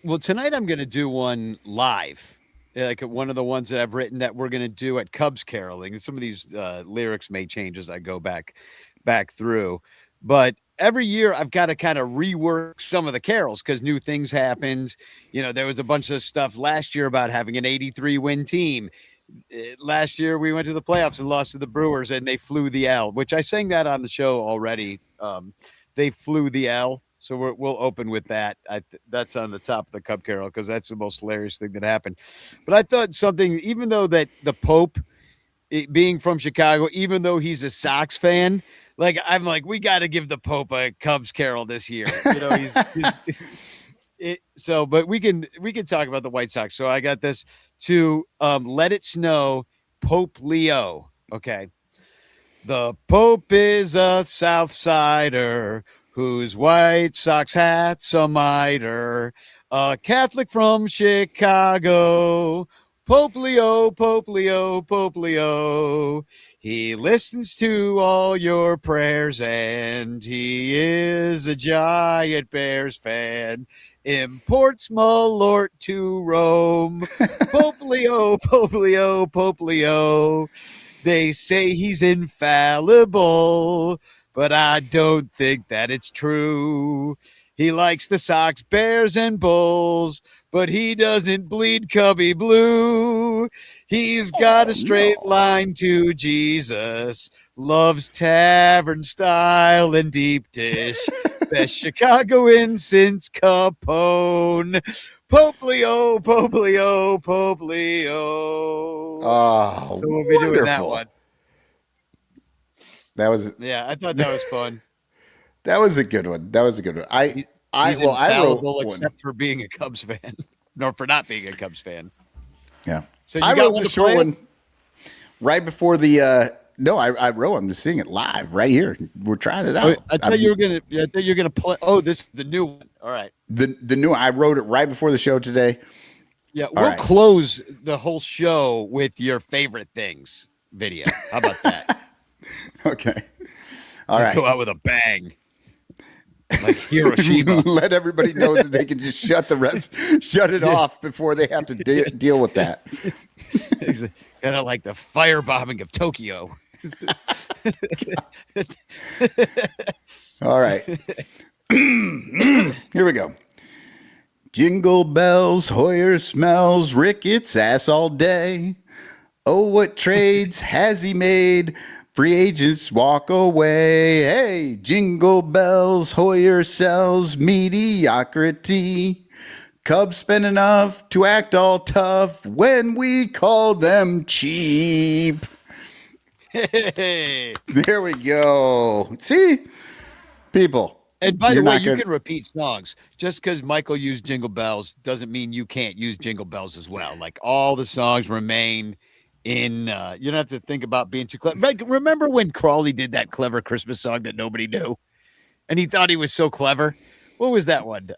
well, tonight I'm going to do one live, like one of the ones that I've written that we're going to do at Cubs caroling. Some of these lyrics may change as I go back through, but every year I've got to kind of rework some of the carols because new things happened. You know, there was a bunch of stuff last year about having an 83 win team. Last year we went to the playoffs and lost to the Brewers and they flew the L, which I sang that on the show already. They flew the L. So we'll open with that. That's on the top of the Cub Carol because that's the most hilarious thing that happened. But I thought something, even though that the Pope, being from Chicago, even though he's a Sox fan, like I'm like, we got to give the Pope a Cubs Carol this year. You know, so, but we can talk about the White Sox. So I got this to Let It Snow, Pope Leo. Okay, the Pope is a South Sider whose White Sox hat's a miter, a Catholic from Chicago, Pope Leo, Pope Leo, Pope Leo. He listens to all your prayers and he is a giant Bears fan. Imports Malort to Rome. Pope Leo, Pope Leo, Pope Leo. They say he's infallible, but I don't think that it's true. He likes the Sox, Bears, and Bulls, but he doesn't bleed Cubby blue. He's got a straight line to Jesus, loves tavern style and deep dish. Best Chicagoan since Capone. Pope Leo, Pope Leo, Pope Leo. Oh, so we'll be doing that one. That was I thought that was fun. That was a good one. I wrote one. Except for being a Cubs fan, nor for not being a Cubs fan. Yeah. So I wrote the short one right before the. No, I wrote. I'm just seeing it live right here. We're trying it out. I thought you were gonna play. Oh, this is the new one. All right. The new. I wrote it right before the show today. Yeah, we'll close the whole show with your favorite things video. How about that? Okay. All right. Go out with a bang. Like Hiroshima. Let everybody know that they can just shut it off before they have to deal with that. Kind of like the firebombing of Tokyo. All right. Here we go. Jingle bells, Hoyer smells Ricketts ass all day. Oh, what trades has he made? Free agents walk away. Hey, jingle bells, Hoyer sells mediocrity. Cubs spend enough to act all tough when we call them cheap. Hey. There we go. See? People. And by the You're way, not you gonna- can repeat songs. Just because Michael used Jingle Bells doesn't mean you can't use Jingle Bells as well. Like all the songs remain in. You don't have to think about being too clever. Like, remember when Crawley did that clever Christmas song that nobody knew, and he thought he was so clever? What was that one?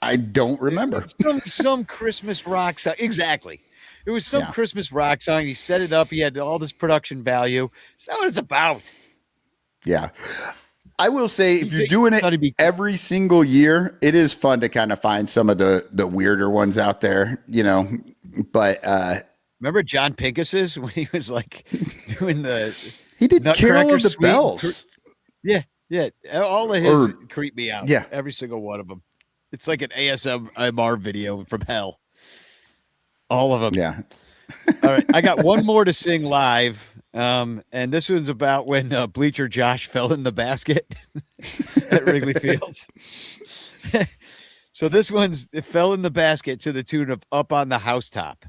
I don't remember. Some Christmas rock song. Exactly. It was some Christmas rock song. He set it up. He had all this production value. That's not what it's about. Yeah. I will say, if you're doing it every single year, it is fun to kind of find some of the weirder ones out there, you know. But remember John Pincus's when he was like doing he did Carol of the Suite? Bells. Yeah. All of his creep me out. Yeah. Every single one of them. It's like an ASMR video from hell. All of them. Yeah. All right. I got one more to sing live. And this one's about when Bleacher Josh fell in the basket at Wrigley Field. So this it fell in the basket to the tune of Up on the Housetop.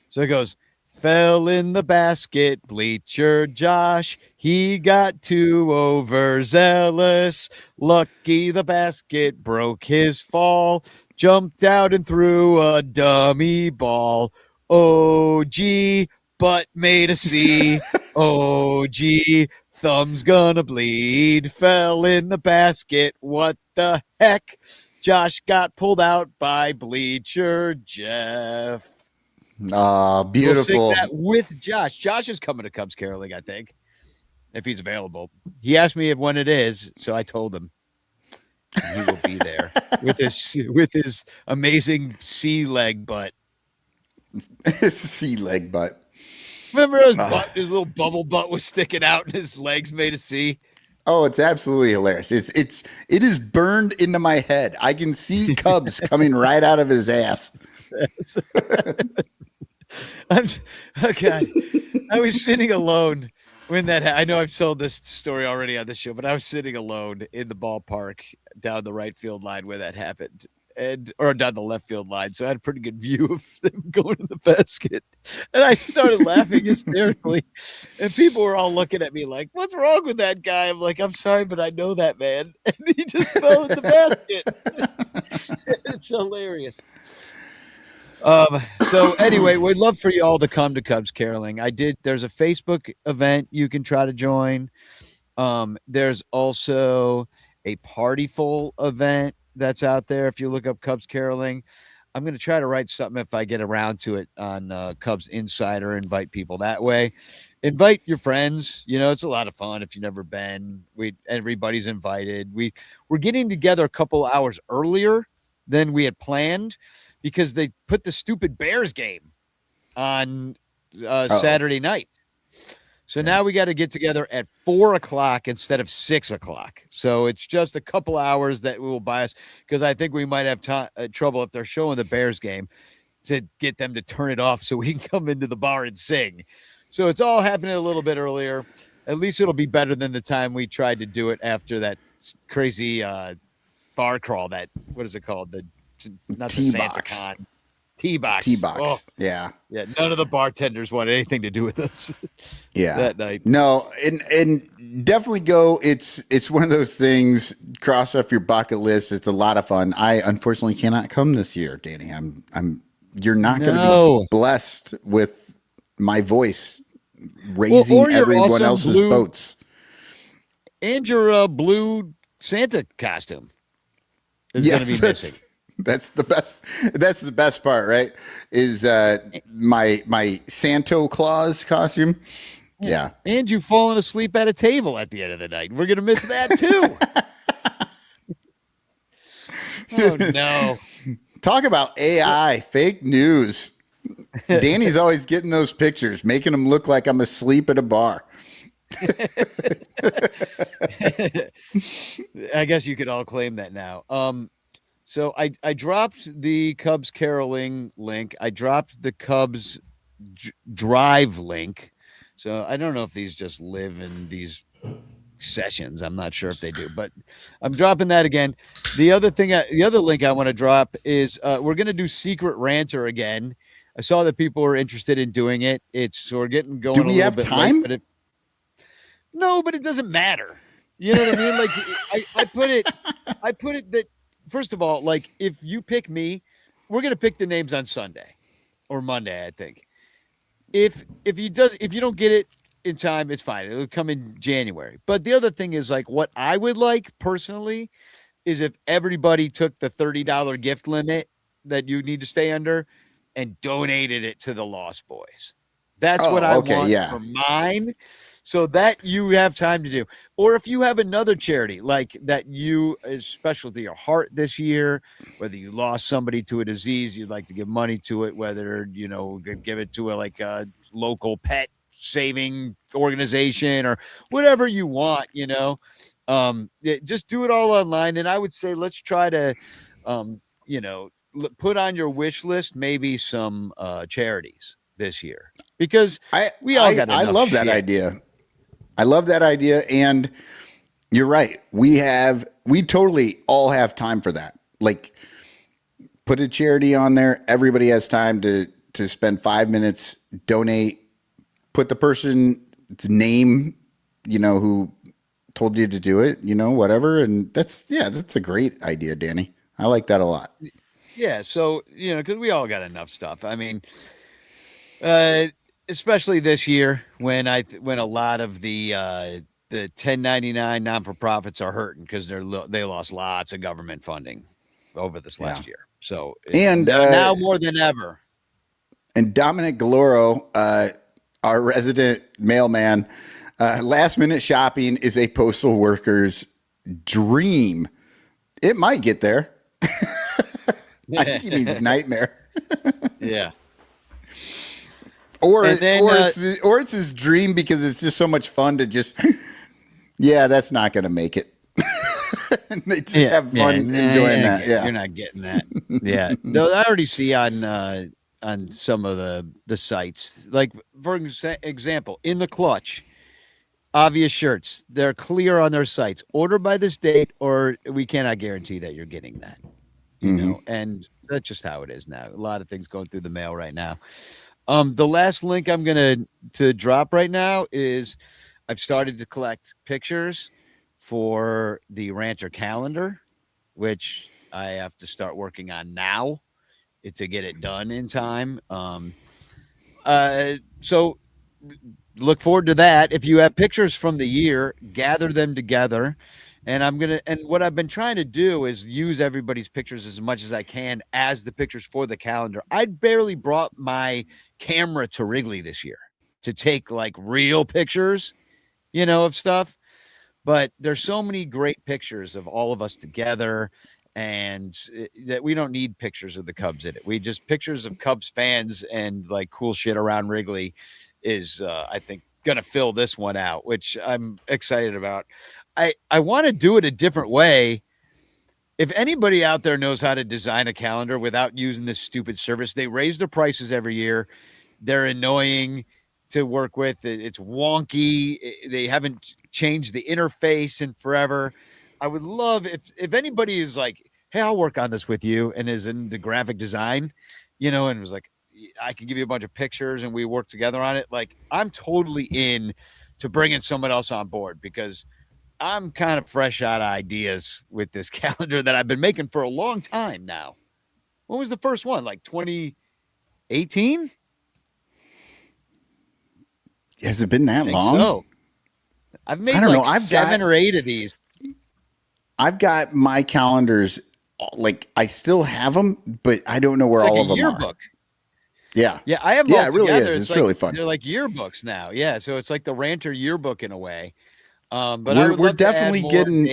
So it goes, fell in the basket, Bleacher Josh. He got too overzealous. Lucky the basket broke his fall. Jumped out and threw a dummy ball. Oh, gee, butt made a C. Oh, gee, thumb's gonna bleed. Fell in the basket. What the heck? Josh got pulled out by Bleacher Jeff. Beautiful. We'll sing that with Josh. Josh is coming to Cubs Caroling, I think, if he's available. He asked me when it is, so I told him he will be there with his amazing sea leg butt. Sea leg butt. Remember his butt? His little bubble butt was sticking out, and his legs made a C. Oh, it's absolutely hilarious. It is burned into my head. I can see Cubs coming right out of his ass. Oh God, I was sitting alone when that. I know I've told this story already on the show, but I was sitting alone in the ballpark down the right field line where that happened, or down the left field line. So I had a pretty good view of them going to the basket, and I started laughing hysterically, and people were all looking at me like, "What's wrong with that guy?" I'm like, "I'm sorry, but I know that man," and he just fell in the basket. It's hilarious. So anyway, we'd love for you all to come to Cubs Caroling. There's a Facebook event you can try to join. There's also a Partyful event that's out there. If you look up Cubs Caroling, I'm going to try to write something if I get around to it on Cubs Insider, invite people that way. Invite your friends. You know, it's a lot of fun if you've never been. Everybody's invited. We're getting together a couple hours earlier than we had planned, because they put the stupid Bears game on Saturday night. So now we got to get together at 4:00 instead of 6:00. So it's just a couple hours that will buy us, because I think we might have trouble if they're showing the Bears game to get them to turn it off so we can come into the bar and sing. So it's all happening a little bit earlier. At least it'll be better than the time we tried to do it after that crazy bar crawl. What is it called? Not the T-box. Santa Con. T-box. T-box. Oh, yeah. None of the bartenders wanted anything to do with us. Yeah. That night. No, and definitely go. It's one of those things. Cross off your bucket list. It's a lot of fun. I unfortunately cannot come this year, Danny. You're not going to be blessed with my voice raising everyone else's boats. And your blue Santa costume is going to be missing. That's the best. That's the best part, right? Is my Santa Claus costume? Yeah. And you falling asleep at a table at the end of the night. We're gonna miss that too. Oh no! Talk about AI, fake news. Danny's always getting those pictures, making them look like I'm asleep at a bar. I guess you could all claim that now. So I dropped the Cubs Caroling link. I dropped the Cubs Drive link. So I don't know if these just live in these sessions. I'm not sure if they do, but I'm dropping that again. The other link I want to drop is we're going to do Secret Ranter again. I saw that people were interested in doing it. We're getting going. Do we have time? No, but it doesn't matter. You know what I mean? Like I put it that first of all, like if you pick me, we're gonna pick the names on Sunday or Monday, I think. If you don't get it in time, it's fine. It'll come in January. But the other thing is like what I would like personally is if everybody took the $30 gift limit that you need to stay under and donated it to the Lost Boys. That's what I want for mine. So that you have time to do. Or if you have another charity like that you is special to your heart this year, whether you lost somebody to a disease, you'd like to give money to it, whether, give it to a local pet saving organization or whatever you want, just do it all online. And I would say, let's try to, put on your wish list, maybe some charities this year, because I love that idea. I love that idea. And you're right. We totally all have time for that. Like put a charity on there. Everybody has time to spend 5 minutes, donate, put the person's name, who told you to do it, whatever. And that's a great idea, Danny. I like that a lot. Yeah. So, cause we all got enough stuff. I mean, especially this year when a lot of the 1099 non-for-profits are hurting because they lost lots of government funding over this last year. So now more than ever. And Dominic Galoro, our resident mailman, last minute shopping is a postal worker's dream. It might get there. I think he means nightmare. Yeah. Or it's his dream because it's just so much fun to just, that's not going to make it. They just have fun enjoying that. You're not getting that. Yeah. No, I already see on some of the sites, like for example, in the Clutch, obvious shirts, they're clear on their sites. Order by this date, or we cannot guarantee that you're getting that. You know, and that's just how it is now. A lot of things going through the mail right now. The last link I'm going to drop right now is I've started to collect pictures for the Rancher calendar, which I have to start working on now to get it done in time. So look forward to that. If you have pictures from the year, gather them together. And what I've been trying to do is use everybody's pictures as much as I can as the pictures for the calendar. I barely brought my camera to Wrigley this year to take like real pictures, of stuff. But there's so many great pictures of all of us together, and that we don't need pictures of the Cubs in it. We just pictures of Cubs fans and like cool shit around Wrigley is, I think, going to fill this one out, which I'm excited about. I want to do it a different way. If anybody out there knows how to design a calendar without using this stupid service, they raise their prices every year. They're annoying to work with. It's wonky. They haven't changed the interface in forever. I would love if anybody is like, hey, I'll work on this with you, and is into graphic design, and was like, I can give you a bunch of pictures and we work together on it. Like, I'm totally in to bringing someone else on board because I'm kind of fresh out of ideas with this calendar that I've been making for a long time now. When was the first one? Like 2018? Has it been that long? So. I've made I've 7 or 8 of these. I've got my calendars, like I still have them, but I don't know where all of them yearbook. are. Yeah. Yeah, I have them all it really together. is. It's really fun. They're like yearbooks now. Yeah, so it's like the Ranter yearbook in a way. But we're definitely getting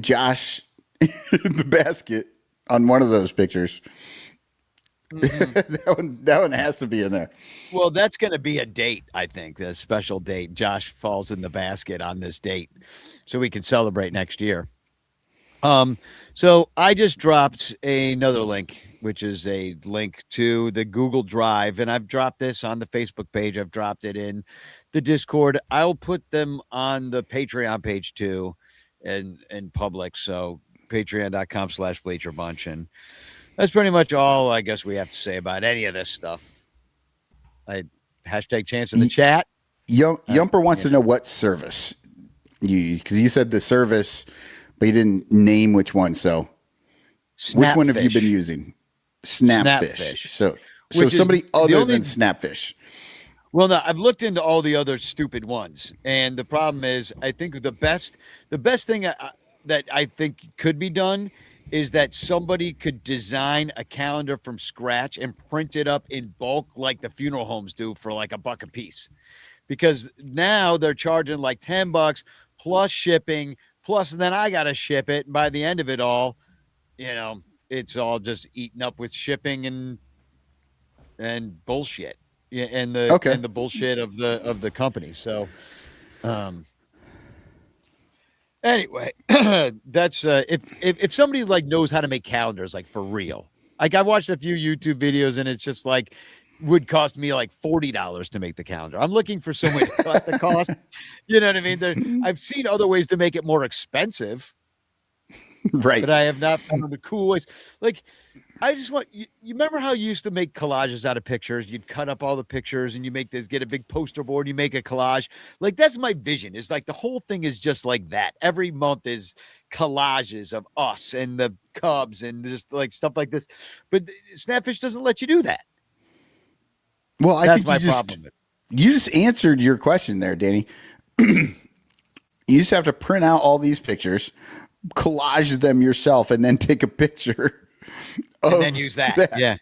Josh in the basket on one of those pictures. Mm-hmm. that one has to be in there. Well, that's going to be a date, I think, a special date. Josh falls in the basket on this date, so we can celebrate next year. So I just dropped another link, which is a link to the Google Drive, and I've dropped this on the Facebook page. I've dropped it in the Discord. I'll put them on the Patreon page too, and in public. So patreon.com/Bleacher Bunch. And that's pretty much all I guess we have to say about any of this stuff. Hashtag chance in the chat. Yumper wants to know what service Because you said the service, but you didn't name which one. So which one have you been using? Snapfish. So somebody other than Snapfish. Well, no, I've looked into all the other stupid ones, and the problem is, I think the best thing that I think could be done is that somebody could design a calendar from scratch and print it up in bulk, like the funeral homes do, for like $1 a piece. Because now they're charging like $10 plus shipping, plus then I got to ship it. And by the end of it all, it's all just eaten up with shipping and bullshit. Yeah, and the bullshit of the company. So, anyway, that's if somebody like knows how to make calendars, like for real. Like I watched a few YouTube videos, and it's just like would cost me like $40 to make the calendar. I'm looking for some way to cut the cost. You know what I mean? I've seen other ways to make it more expensive, right? But I have not found the cool ways. Like, I just want you remember how you used to make collages out of pictures? You'd cut up all the pictures and you get a big poster board, you make a collage. Like that's my vision. It's like the whole thing is just like that. Every month is collages of us and the Cubs and just like stuff like this. But Snapfish doesn't let you do that. Well, I think you just answered your question there, Danny. You just have to print out all these pictures, collage them yourself, and then take a picture. And then use that. Yeah.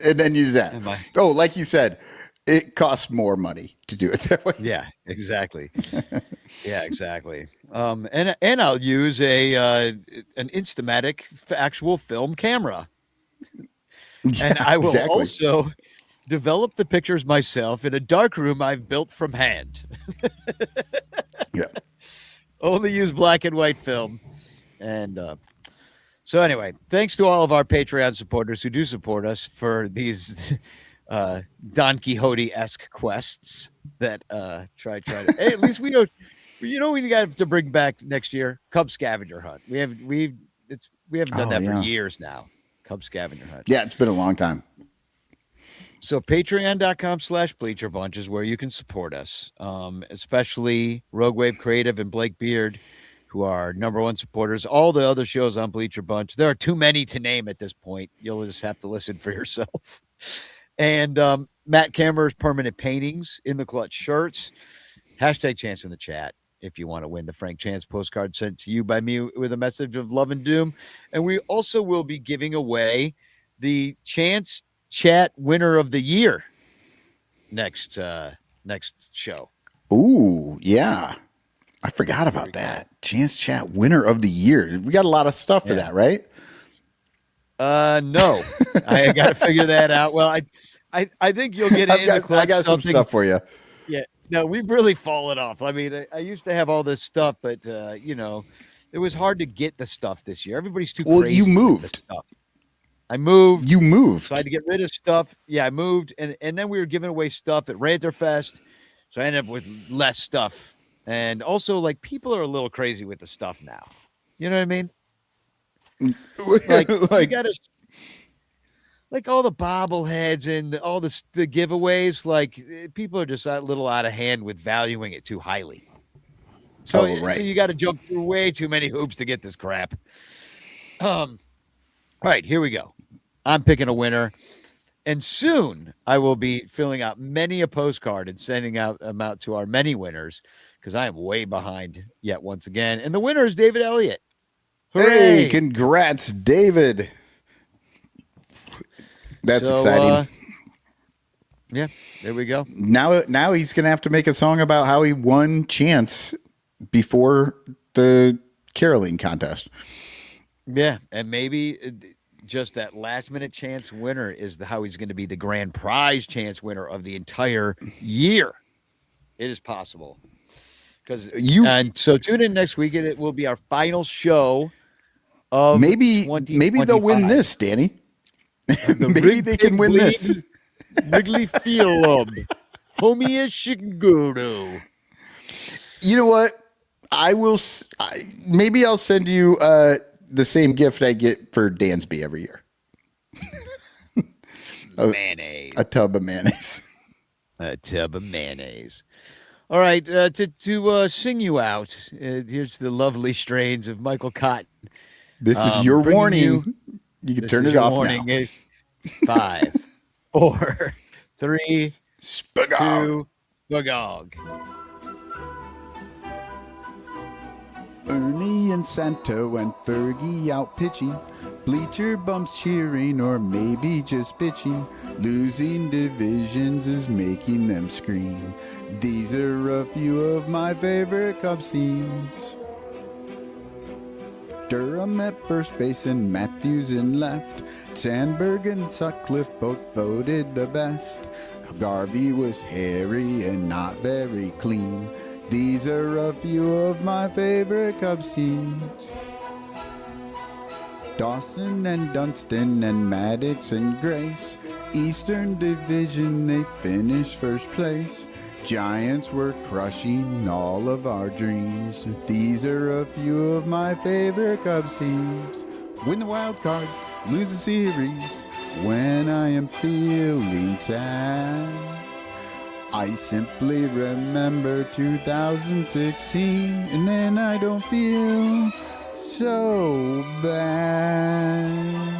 And then use that. Oh, like you said, it costs more money to do it that way. Yeah, exactly. Yeah, exactly. And I'll use an Instamatic actual film camera. And I will also develop the pictures myself in a darkroom I've built from hand. Yeah. Only use black and white film. And so anyway, thanks to all of our Patreon supporters who do support us for these Don Quixote-esque quests that try to. Hey, at least we don't. We got to bring back next year Cub scavenger hunt. We haven't done that for years now. Cub scavenger hunt. Yeah, it's been a long time. So patreon.com/Bleacher Bunch is where you can support us, especially Rogue Wave Creative and Blake Beard, who are #1 supporters. All the other shows on Bleacher Bunch, there are too many to name at this point. You'll just have to listen for yourself. And Matt Kammer's permanent paintings in the clutch shirts. #Chance in the chat if you want to win the Frank Chance postcard sent to you by me with a message of love and doom. And we also will be giving away the Chance Chat winner of the year next show. Ooh, yeah. I forgot about that. Chance Chat winner of the year. We got a lot of stuff for that, right? No. I got to figure that out. Well, I think you'll get in the clutch. I got some stuff for you. Yeah. No, we've really fallen off. I mean, I used to have all this stuff, but it was hard to get the stuff this year. Everybody's too crazy. Well, you moved. Stuff. I moved. You moved. So I had to get rid of stuff. Yeah, I moved. And then we were giving away stuff at Ranterfest. So I ended up with less stuff. And also, like, people are a little crazy with the stuff now. You know what I mean? Like you gotta, like all the bobbleheads and all the giveaways, like people are just a little out of hand with valuing it too highly. So, so you got to jump through way too many hoops to get this crap. All right, here we go. I'm picking a winner, and soon I will be filling out many a postcard and sending them out to our many winners because I am way behind yet once again. And the winner is David Elliott. Hooray! Hey, congrats, David. That's exciting. Yeah, there we go. Now he's going to have to make a song about how he won Chance before the caroling contest. Yeah, and maybe just that last minute chance winner is how he's going to be the grand prize chance winner of the entire year. It is possible. And so tune in next week and it will be our final show of maybe they'll win this, Danny. Maybe they can win this. Wrigley Field. Homie Shiguro. You know what? Maybe I'll send you the same gift I get for Dansby every year. Mayonnaise. A tub of mayonnaise. A tub of mayonnaise. All right, to sing you out, here's the lovely strains of Michael Cotton. This is your bringing warning. You can turn it off now. 5, 4, 3, Spagog. 2, Spagog. Ernie and Santo and Fergie out pitching. Bleacher bumps cheering or maybe just bitching. Losing divisions is making them scream. These are a few of my favorite Cubs teams. Durham at first base and Matthews in left. Sandberg and Sutcliffe both voted the best. Garvey was hairy and not very clean. These are a few of my favorite Cubs teams. Dawson and Dunston and Maddox and Grace. Eastern Division, they finished first place. Giants were crushing all of our dreams. These are a few of my favorite Cubs teams. Win the wild card, lose the series. When I am feeling sad, I simply remember 2016, and then I don't feel so bad.